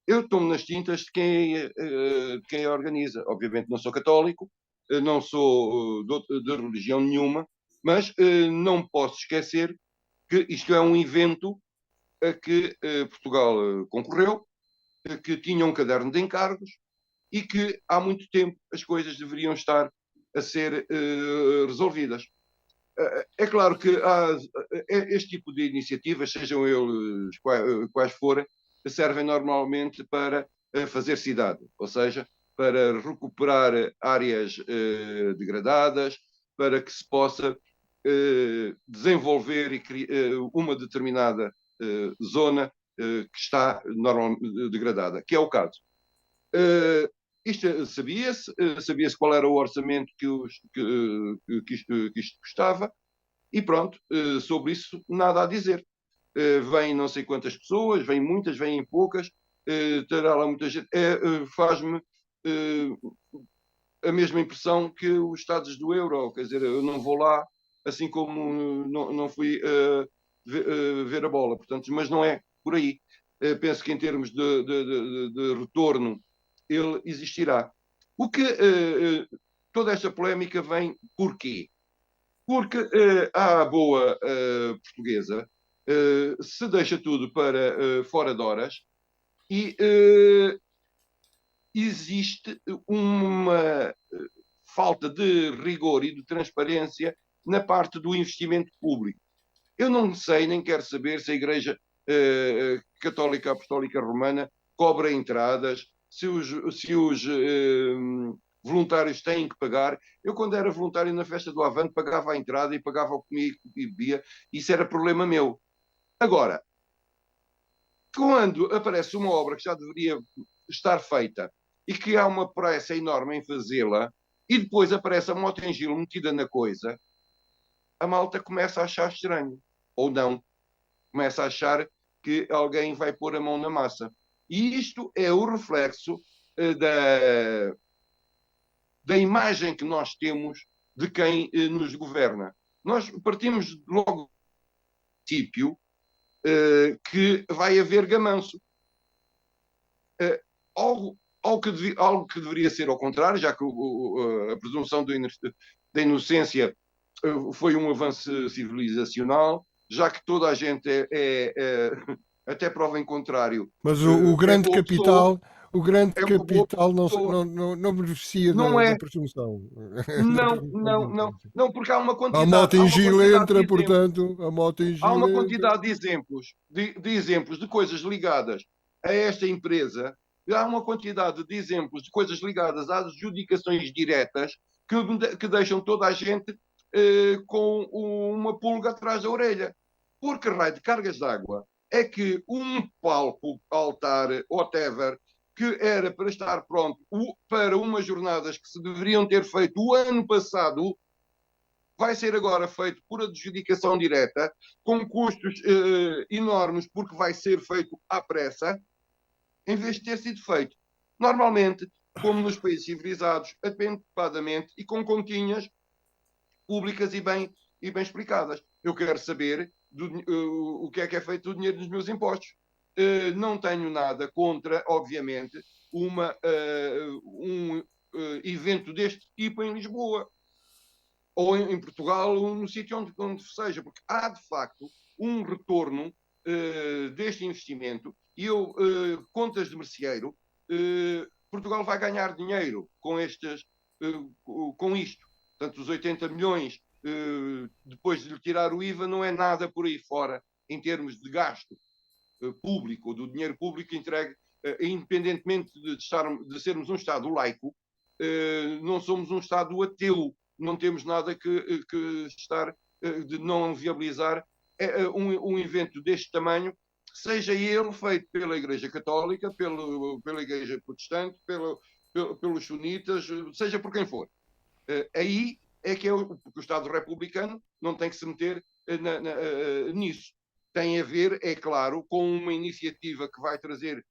Eu tomo nas tintas de quem a organiza. Obviamente não sou católico, não sou de religião nenhuma, mas não posso esquecer que isto é um evento a que Portugal concorreu, que tinha um caderno de encargos e que há muito tempo as coisas deveriam estar a ser resolvidas. É claro que este tipo de iniciativas, sejam eles quais forem, servem normalmente para fazer cidade, ou seja, para recuperar áreas degradadas, para que se possa desenvolver uma determinada zona que está normalmente degradada, que é o caso. Isto sabia-se qual era o orçamento que isto custava, e pronto, sobre isso nada a dizer. Vêm não sei quantas pessoas, vêm muitas, vêm poucas, terá lá muita gente. Faz-me a mesma impressão que os Estados do Euro, quer dizer, eu não vou lá, assim como não fui ver a bola, portanto, mas não é por aí. Penso que em termos de retorno ele existirá. O que toda esta polémica vem porquê? Porque a boa portuguesa se deixa tudo para fora de horas e existe uma falta de rigor e de transparência na parte do investimento público. Eu não sei, nem quero saber se a Igreja Católica Apostólica Romana cobra entradas, se os voluntários têm que pagar. Eu, quando era voluntário na festa do Avante, pagava a entrada e pagava o que comia e bebia. Isso era problema meu. Agora, quando aparece uma obra que já deveria estar feita e que há uma pressa enorme em fazê-la, e depois aparece a Motengil metida na coisa, a malta começa a achar estranho. Ou não. Começa a achar que alguém vai pôr a mão na massa. E isto é o reflexo da imagem que nós temos de quem nos governa. Nós partimos logo do princípio que vai haver gamanço. Algo que deveria ser ao contrário, já que a presunção da inocência foi um avanço civilizacional, já que toda a gente até prova em contrário. Mas o grande boa capital, pessoa, o grande é uma boa capital pessoa. não beneficia Não da é. presunção. Não, porque há uma A moto em Gil entra, de exemplos. portanto, a moto em Há Gil uma entra. quantidade de exemplos de coisas ligadas a esta empresa. Há uma quantidade de exemplos de coisas ligadas às adjudicações diretas que deixam toda a gente com uma pulga atrás da orelha. Porque raio de cargas d'água é que um palco, altar, whatever, que era para estar pronto para umas jornadas que se deveriam ter feito o ano passado, vai ser agora feito por adjudicação direta, com custos enormes, porque vai ser feito à pressa, em vez de ter sido feito normalmente, como nos países civilizados, atempadamente e com continhas públicas e bem explicadas. Eu quero saber o que é feito do dinheiro dos meus impostos. Não tenho nada contra, obviamente, um evento deste tipo em Lisboa ou em Portugal, ou no sítio onde seja, porque há de facto um retorno deste investimento e contas de merceeiro, Portugal vai ganhar dinheiro com isto. Portanto, os 80 milhões, depois de lhe tirar o IVA, não é nada por aí fora em termos de gasto público, do dinheiro público entregue, independentemente de sermos um Estado laico, não somos um Estado ateu, não temos nada que estar de não viabilizar um evento deste tamanho, seja ele feito pela Igreja Católica, pela Igreja Protestante, pelos sunitas, seja por quem for. Aí é que porque o Estado republicano não tem que se meter nisso. Tem a ver, é claro, com uma iniciativa que vai trazer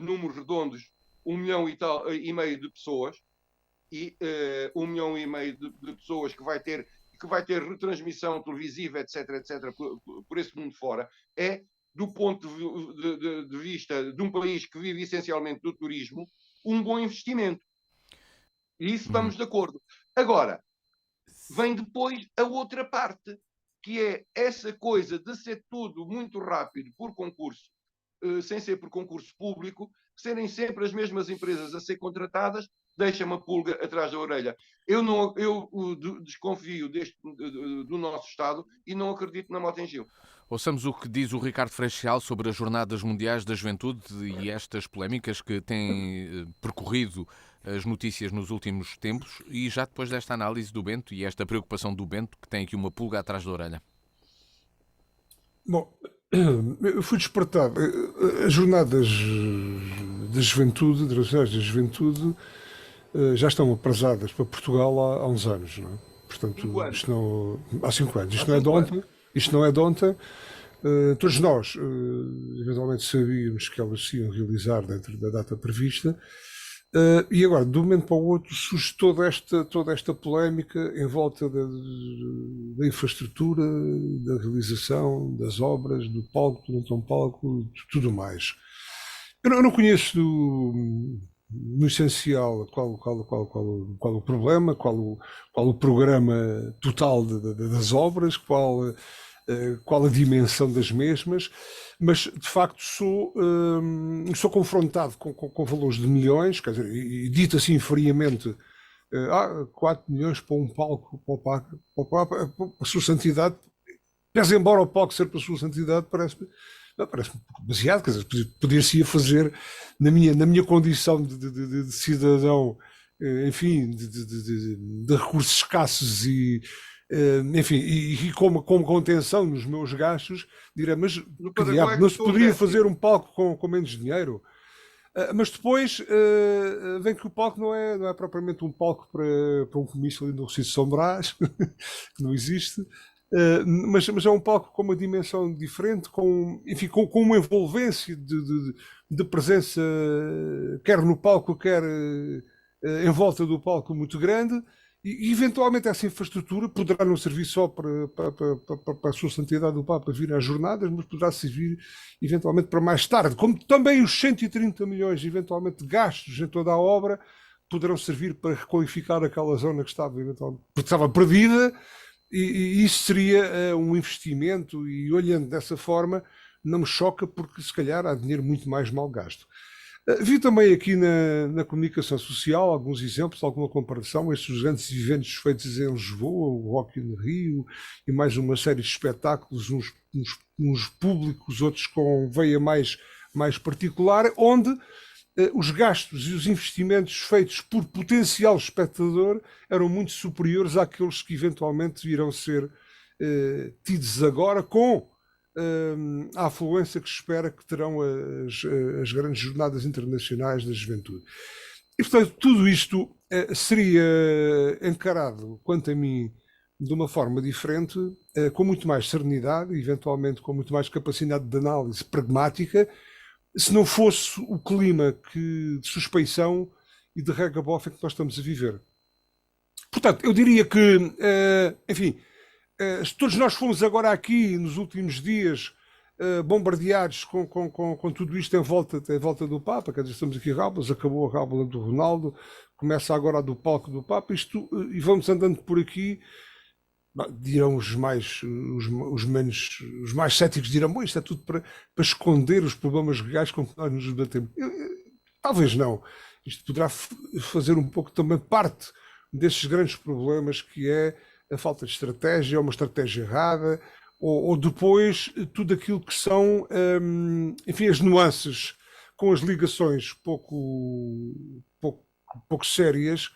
números redondos, 1,5 milhão de pessoas, e 1,5 milhão de pessoas que vai ter retransmissão televisiva, etc., por esse mundo fora, é, do ponto de vista de um país que vive essencialmente do turismo, um bom investimento. E isso estamos de acordo. Agora, vem depois a outra parte, que é essa coisa de ser tudo muito rápido por concurso, sem ser por concurso público, serem sempre as mesmas empresas a ser contratadas, deixa uma pulga atrás da orelha. Eu desconfio do nosso Estado e não acredito na moto em Gil. Ouçamos o que diz o Ricardo Freixal sobre as Jornadas Mundiais da Juventude e estas polémicas que têm percorrido as notícias nos últimos tempos, e já depois desta análise do Bento e esta preocupação do Bento, que tem aqui uma pulga atrás da orelha. Bom, eu fui despertado. As jornadas da juventude, internacionais da juventude, já estão aprazadas para Portugal há uns anos, não é? Portanto, isto não, há 5 anos. Isto não é de ontem. Todos nós, eventualmente, sabíamos que elas se iam realizar dentro da data prevista. E agora, de um momento para o outro, surge toda esta polémica em volta da infraestrutura, da realização, das obras, do palco, do não tão palco, de tudo mais. Eu não conheço no essencial qual o problema, qual o programa total das obras, qual a dimensão das mesmas, mas de facto sou confrontado com valores de milhões, quer dizer, e dito assim friamente, 4 milhões para um palco, para a sua santidade, pese embora o palco ser para a sua santidade, parece-me um pouco demasiado, quer dizer, poder-se-ia fazer na minha condição de cidadão, enfim, de recursos escassos enfim, e com contenção nos meus gastos, direi, mas que diabo, não se poderia fazer um palco com menos dinheiro? Mas depois vem que o palco não é propriamente um palco para um comício ali no Recinto de São Brás, que não existe, mas é um palco com uma dimensão diferente, enfim, com uma envolvência de presença, quer no palco, quer em volta do palco, muito grande. E eventualmente essa infraestrutura poderá não servir só para a sua santidade do Papa vir às jornadas, mas poderá servir eventualmente para mais tarde, como também os 130 milhões eventualmente gastos em toda a obra poderão servir para requalificar aquela zona que estava eventualmente porque estava perdida, e isso seria um investimento, e olhando dessa forma não me choca, porque se calhar há dinheiro muito mais mal gasto. Vi também aqui na comunicação social alguns exemplos, alguma comparação, estes grandes eventos feitos em Lisboa, o Rock in Rio e mais uma série de espetáculos, uns públicos, outros com veia mais particular, onde os gastos e os investimentos feitos por potencial espectador eram muito superiores àqueles que eventualmente irão ser tidos agora com a afluência que se espera que terão as grandes jornadas internacionais da juventude. E, portanto, tudo isto seria encarado, quanto a mim, de uma forma diferente, com muito mais serenidade, eventualmente com muito mais capacidade de análise pragmática, se não fosse o clima de suspeição e de regabof que nós estamos a viver. Portanto, eu diria que, enfim, todos nós fomos agora aqui, nos últimos dias, bombardeados com tudo isto em volta do Papa. Quer dizer, estamos aqui rábulas, acabou a rábula do Ronaldo, começa agora a do palco do Papa, e vamos andando por aqui. Dirão os mais céticos, dirão, bom, isto é tudo para esconder os problemas reais com que nós nos debatemos. Talvez não. Isto poderá fazer um pouco também parte desses grandes problemas, que é a falta de estratégia, ou uma estratégia errada, ou depois tudo aquilo que são, enfim, as nuances com as ligações pouco sérias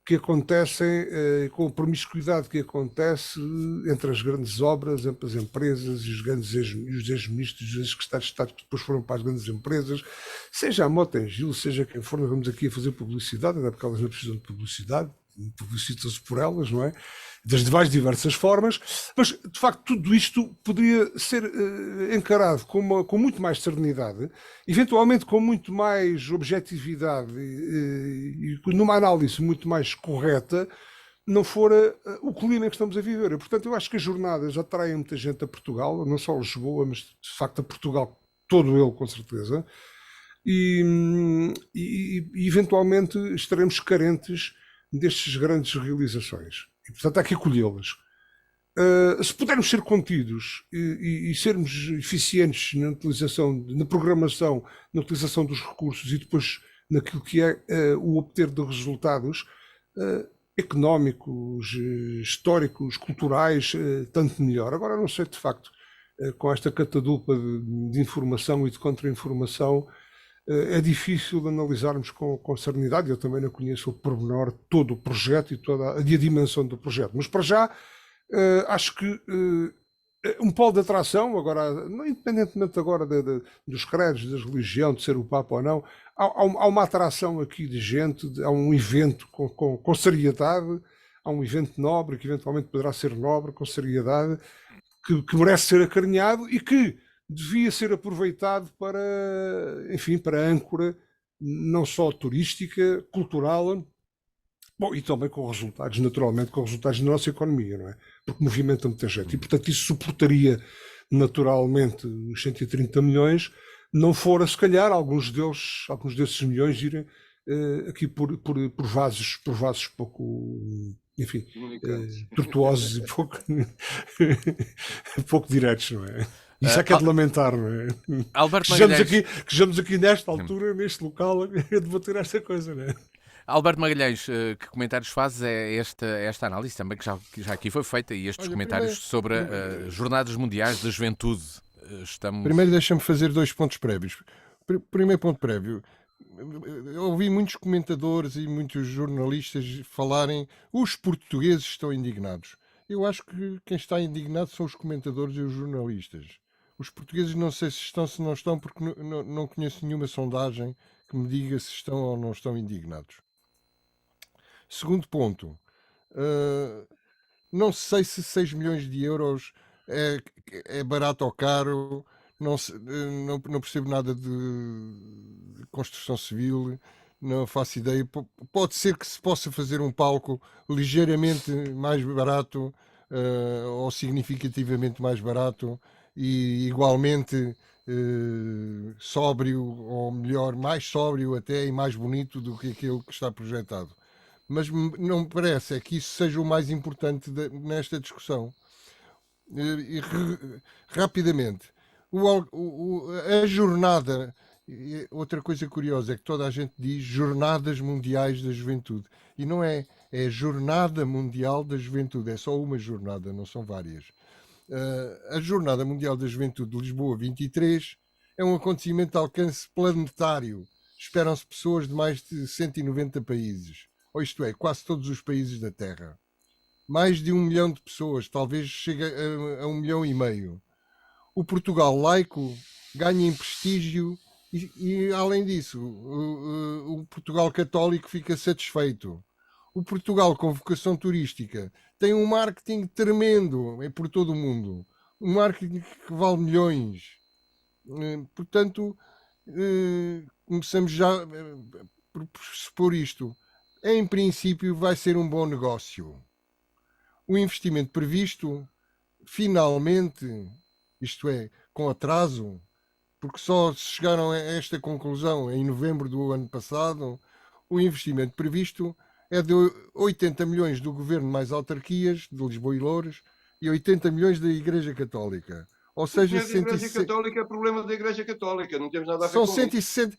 que acontecem, com a promiscuidade que acontece entre as grandes obras, entre as empresas e os ex-ministros e os ex-secretários de Estado que depois foram para as grandes empresas, seja a Mota-Engil, seja quem for. Nós vamos aqui a fazer publicidade, até porque elas não precisam de publicidade, publicitam-se por elas, não é? Das mais diversas formas, mas de facto tudo isto poderia ser encarado com muito mais serenidade, eventualmente com muito mais objetividade e numa análise muito mais correta, não fora o clima que estamos a viver. E, portanto, eu acho que as jornadas atraem muita gente a Portugal, não só a Lisboa, mas de facto a Portugal todo ele, com certeza, e eventualmente estaremos carentes destas grandes realizações. E, portanto, há que acolhê-las. Se pudermos ser contidos e sermos eficientes na programação, na utilização dos recursos e depois naquilo que é o obter de resultados económicos, históricos, culturais, tanto melhor. Agora, não sei, de facto, com esta catadupa de informação e de contra-informação, é difícil analisarmos com serenidade. Eu também não conheço o pormenor, todo o projeto e toda a dimensão do projeto. Mas para já, acho que um polo de atração, agora, independentemente agora dos credos, da religião, de ser o Papa ou não, há uma atração aqui de gente, há um evento com seriedade, há um evento nobre, que eventualmente poderá ser nobre, com seriedade, que merece ser acarinhado e que devia ser aproveitado para, enfim, para âncora não só turística, cultural, bom, e também com resultados, naturalmente, com resultados na nossa economia, não é? Porque movimenta muita gente. E, portanto, isso suportaria naturalmente os 130 milhões, não fora, se calhar, alguns desses milhões irem aqui por vasos pouco, enfim, tortuosos e pouco diretos, não é? Isso é que é de lamentar, não é? Alberto que estejamos aqui nesta altura, neste local, a debater esta coisa, não é? Alberto Magalhães, que comentários fazes a esta análise também que já aqui foi feita, e estes comentários sobre as Jornadas Mundiais da Juventude? Primeiro deixa-me fazer 2 pontos prévios. Primeiro ponto prévio. Eu ouvi muitos comentadores e muitos jornalistas falarem: os portugueses estão indignados. Eu acho que quem está indignado são os comentadores e os jornalistas. Os portugueses não sei se estão, se não estão, porque não conheço nenhuma sondagem que me diga se estão ou não estão indignados. Segundo ponto, não sei se 6 milhões de euros é barato ou caro, não percebo nada de construção civil, não faço ideia. Pode ser que se possa fazer um palco ligeiramente mais barato, ou significativamente mais barato, e igualmente sóbrio, ou melhor, mais sóbrio até e mais bonito do que aquele que está projetado. Mas não me parece é que isso seja o mais importante nesta discussão. Rapidamente, a jornada. Outra coisa curiosa é que toda a gente diz Jornadas Mundiais da Juventude. E não é, é Jornada Mundial da Juventude. É só uma jornada, não são várias. A Jornada Mundial da Juventude de Lisboa 23 é um acontecimento de alcance planetário. Esperam-se pessoas de mais de 190 países. Ou isto é, quase todos os países da Terra. Mais de 1 milhão de pessoas, talvez chegue a 1,5 milhão. O Portugal laico ganha em prestígio e além disso, o Portugal católico fica satisfeito. O Portugal com vocação turística tem um marketing tremendo por todo o mundo. Um marketing que vale milhões. Portanto, começamos já por supor isto. Em princípio, vai ser um bom negócio. O investimento previsto, finalmente, isto é, com atraso, porque só chegaram a esta conclusão em novembro do ano passado, o investimento previsto é de 80 milhões do Governo mais autarquias, de Lisboa e Loures, e 80 milhões da Igreja Católica. Ou seja, a Igreja Católica é problema da Igreja Católica, não temos nada a ver são com 160,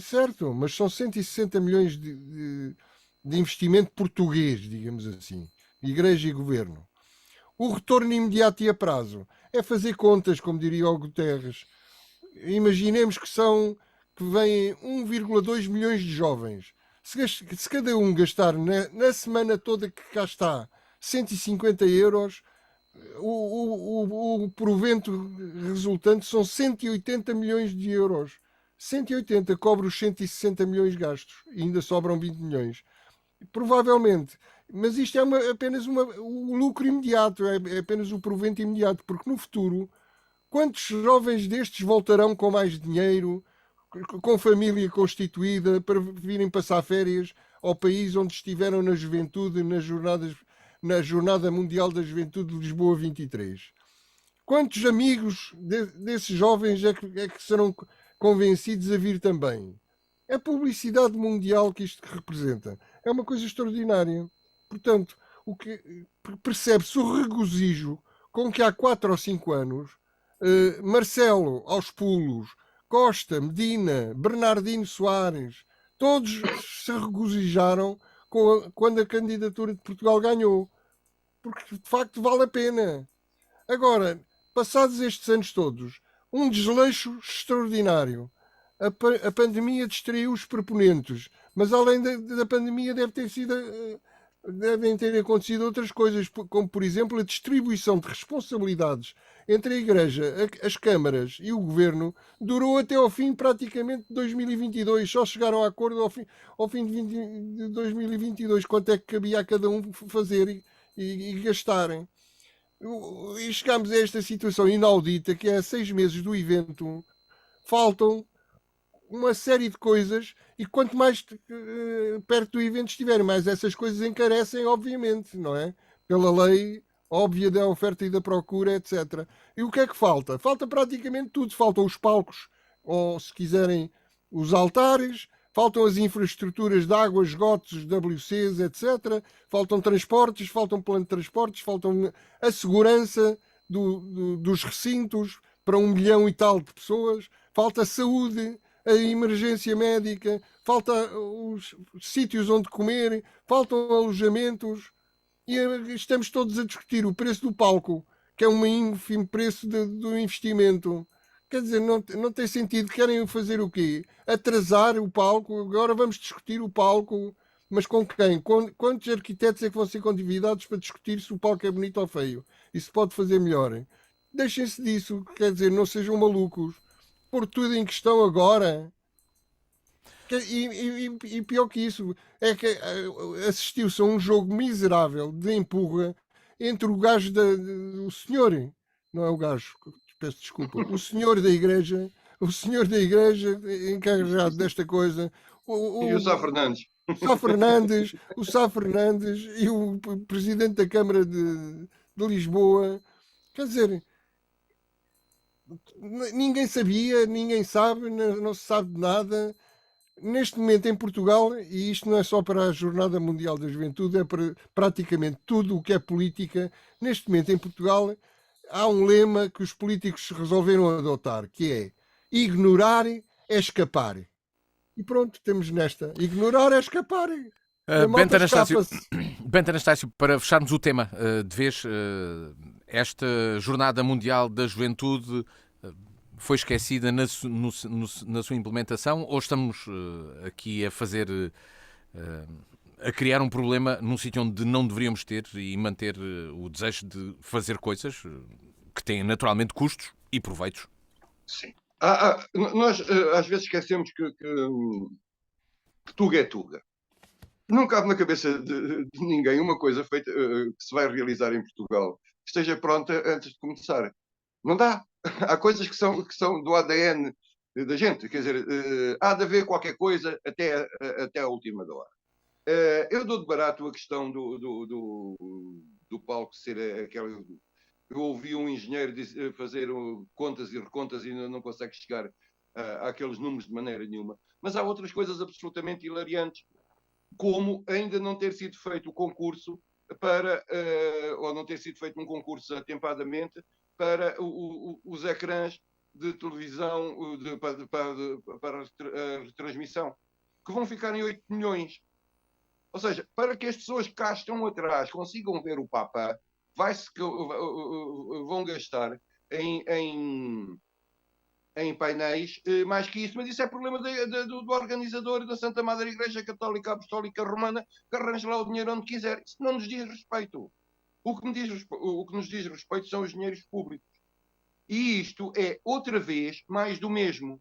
certo, mas são 160 milhões de investimento português, digamos assim, Igreja e Governo. O retorno imediato e a prazo é fazer contas, como diria o Guterres. Imaginemos que vêm 1,2 milhões de jovens. Se cada um gastar na semana toda que cá está 150 euros, o provento resultante são 180 milhões de euros. 180 cobre os 160 milhões gastos e ainda sobram 20 milhões. Provavelmente. Mas isto é apenas o lucro imediato, é apenas o provento imediato, porque no futuro, quantos jovens destes voltarão com mais dinheiro, com família constituída, para virem passar férias ao país onde estiveram na juventude, na Jornada Mundial da Juventude de Lisboa 23? Quantos amigos desses jovens é que serão convencidos a vir também? É a publicidade mundial que isto representa. É uma coisa extraordinária. Portanto, percebe-se o regozijo com que há 4 ou 5 anos Marcelo aos pulos, Costa, Medina, Bernardino Soares, todos se regozijaram quando a candidatura de Portugal ganhou. Porque de facto vale a pena. Agora, passados estes anos todos, um desleixo extraordinário. A pandemia distraiu os proponentes, mas além da pandemia devem ter acontecido outras coisas, como por exemplo a distribuição de responsabilidades entre a Igreja, as câmaras e o Governo durou até ao fim praticamente de 2022, só chegaram a acordo ao fim de 2022, quanto é que cabia a cada um fazer e gastarem. E chegámos a esta situação inaudita que é a 6 meses do evento, faltam uma série de coisas e quanto mais perto do evento estiverem, mais essas coisas encarecem, obviamente, não é? Pela lei óbvia da oferta e da procura, etc. E o que é que falta? Falta praticamente tudo. Faltam os palcos, ou se quiserem, os altares, faltam as infraestruturas de água, esgotos, WCs, etc. Faltam transportes, faltam plano de transportes, faltam a segurança dos recintos para 1 milhão e tal de pessoas, falta saúde, a emergência médica, falta os sítios onde comer, faltam alojamentos e estamos todos a discutir o preço do palco, que é um ínfimo preço do investimento. Quer dizer, não tem sentido. Querem fazer o quê? Atrasar o palco? Agora vamos discutir o palco, mas com quem? Quantos arquitetos é que vão ser convidados para discutir se o palco é bonito ou feio? E se pode fazer melhor? Deixem-se disso, quer dizer, não sejam malucos. Pôr tudo em questão agora. E pior que isso, é que assistiu-se a um jogo miserável de empurra entre o gajo o senhor, não é o gajo, peço desculpa, o senhor da igreja encarregado desta coisa, E o Sá Fernandes. O Sá Fernandes e o presidente da Câmara de Lisboa. Quer dizer, ninguém sabia, ninguém sabe, não se sabe de nada. Neste momento em Portugal, e isto não é só para a Jornada Mundial da Juventude, é para praticamente tudo o que é política. Neste momento em Portugal há um lema que os políticos resolveram adotar, que é: ignorar é escapar. E pronto, temos nesta. Ignorar é escapar. Bento Anastácio, para fecharmos o tema de vez, esta Jornada Mundial da Juventude foi esquecida na sua implementação, ou estamos aqui a criar um problema num sítio onde não deveríamos ter e manter o desejo de fazer coisas que têm naturalmente custos e proveitos? Sim. Nós às vezes esquecemos que tuga é tuga. Não cabe na cabeça de ninguém uma coisa feita que se vai realizar em Portugal que esteja pronta antes de começar. Não dá. Há coisas que são do ADN da gente. Quer dizer, há de haver qualquer coisa até a última da hora. Eu dou de barato a questão do palco ser aquela... Eu ouvi um engenheiro fazer contas e recontas e não consegue chegar àqueles números de maneira nenhuma. Mas há outras coisas absolutamente hilariantes, como ainda não ter sido feito o concurso ou não ter sido feito um concurso atempadamente para os ecrãs de televisão para a retransmissão, que vão ficar em 8 milhões. Ou seja, para que as pessoas que cá estão atrás consigam ver o Papa, vão gastar em painéis mais que isso, mas isso é problema do organizador da Santa Madre Igreja Católica Apostólica Romana, que arranja lá o dinheiro onde quiser. Isso não nos diz respeito. O que nos diz respeito são os dinheiros públicos. E isto é, outra vez, mais do mesmo,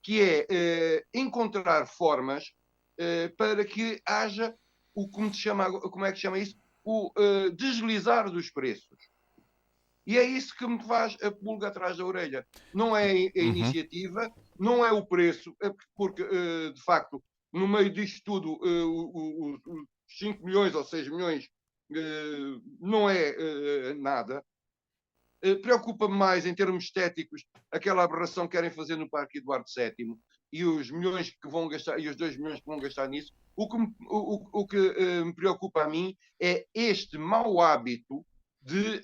que é encontrar formas para que haja como é que se chama isso? O deslizar dos preços. E é isso que me faz a pulga atrás da orelha. Não é a iniciativa, não é o preço, porque, de facto, no meio disto tudo, os 5 milhões ou 6 milhões não é nada. Preocupa-me mais, em termos estéticos, aquela aberração que querem fazer no Parque Eduardo VII e os milhões que vão gastar, e os 2 milhões que vão gastar nisso. O que me preocupa a mim é este mau hábito de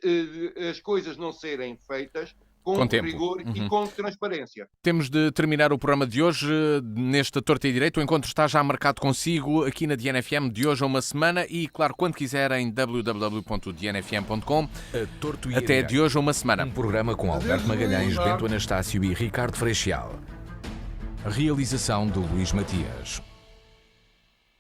as coisas não serem feitas com rigor e com transparência. Temos de terminar o programa de hoje nesta Torta e Direito. O encontro está já marcado consigo aqui na DNFM de hoje a uma semana e, claro, quando quiser em www.dnfm.com. Até de hoje a uma semana. Um programa com Alberto Magalhães, Bento Anastácio e Ricardo Freixal. Realização de Luís Matias.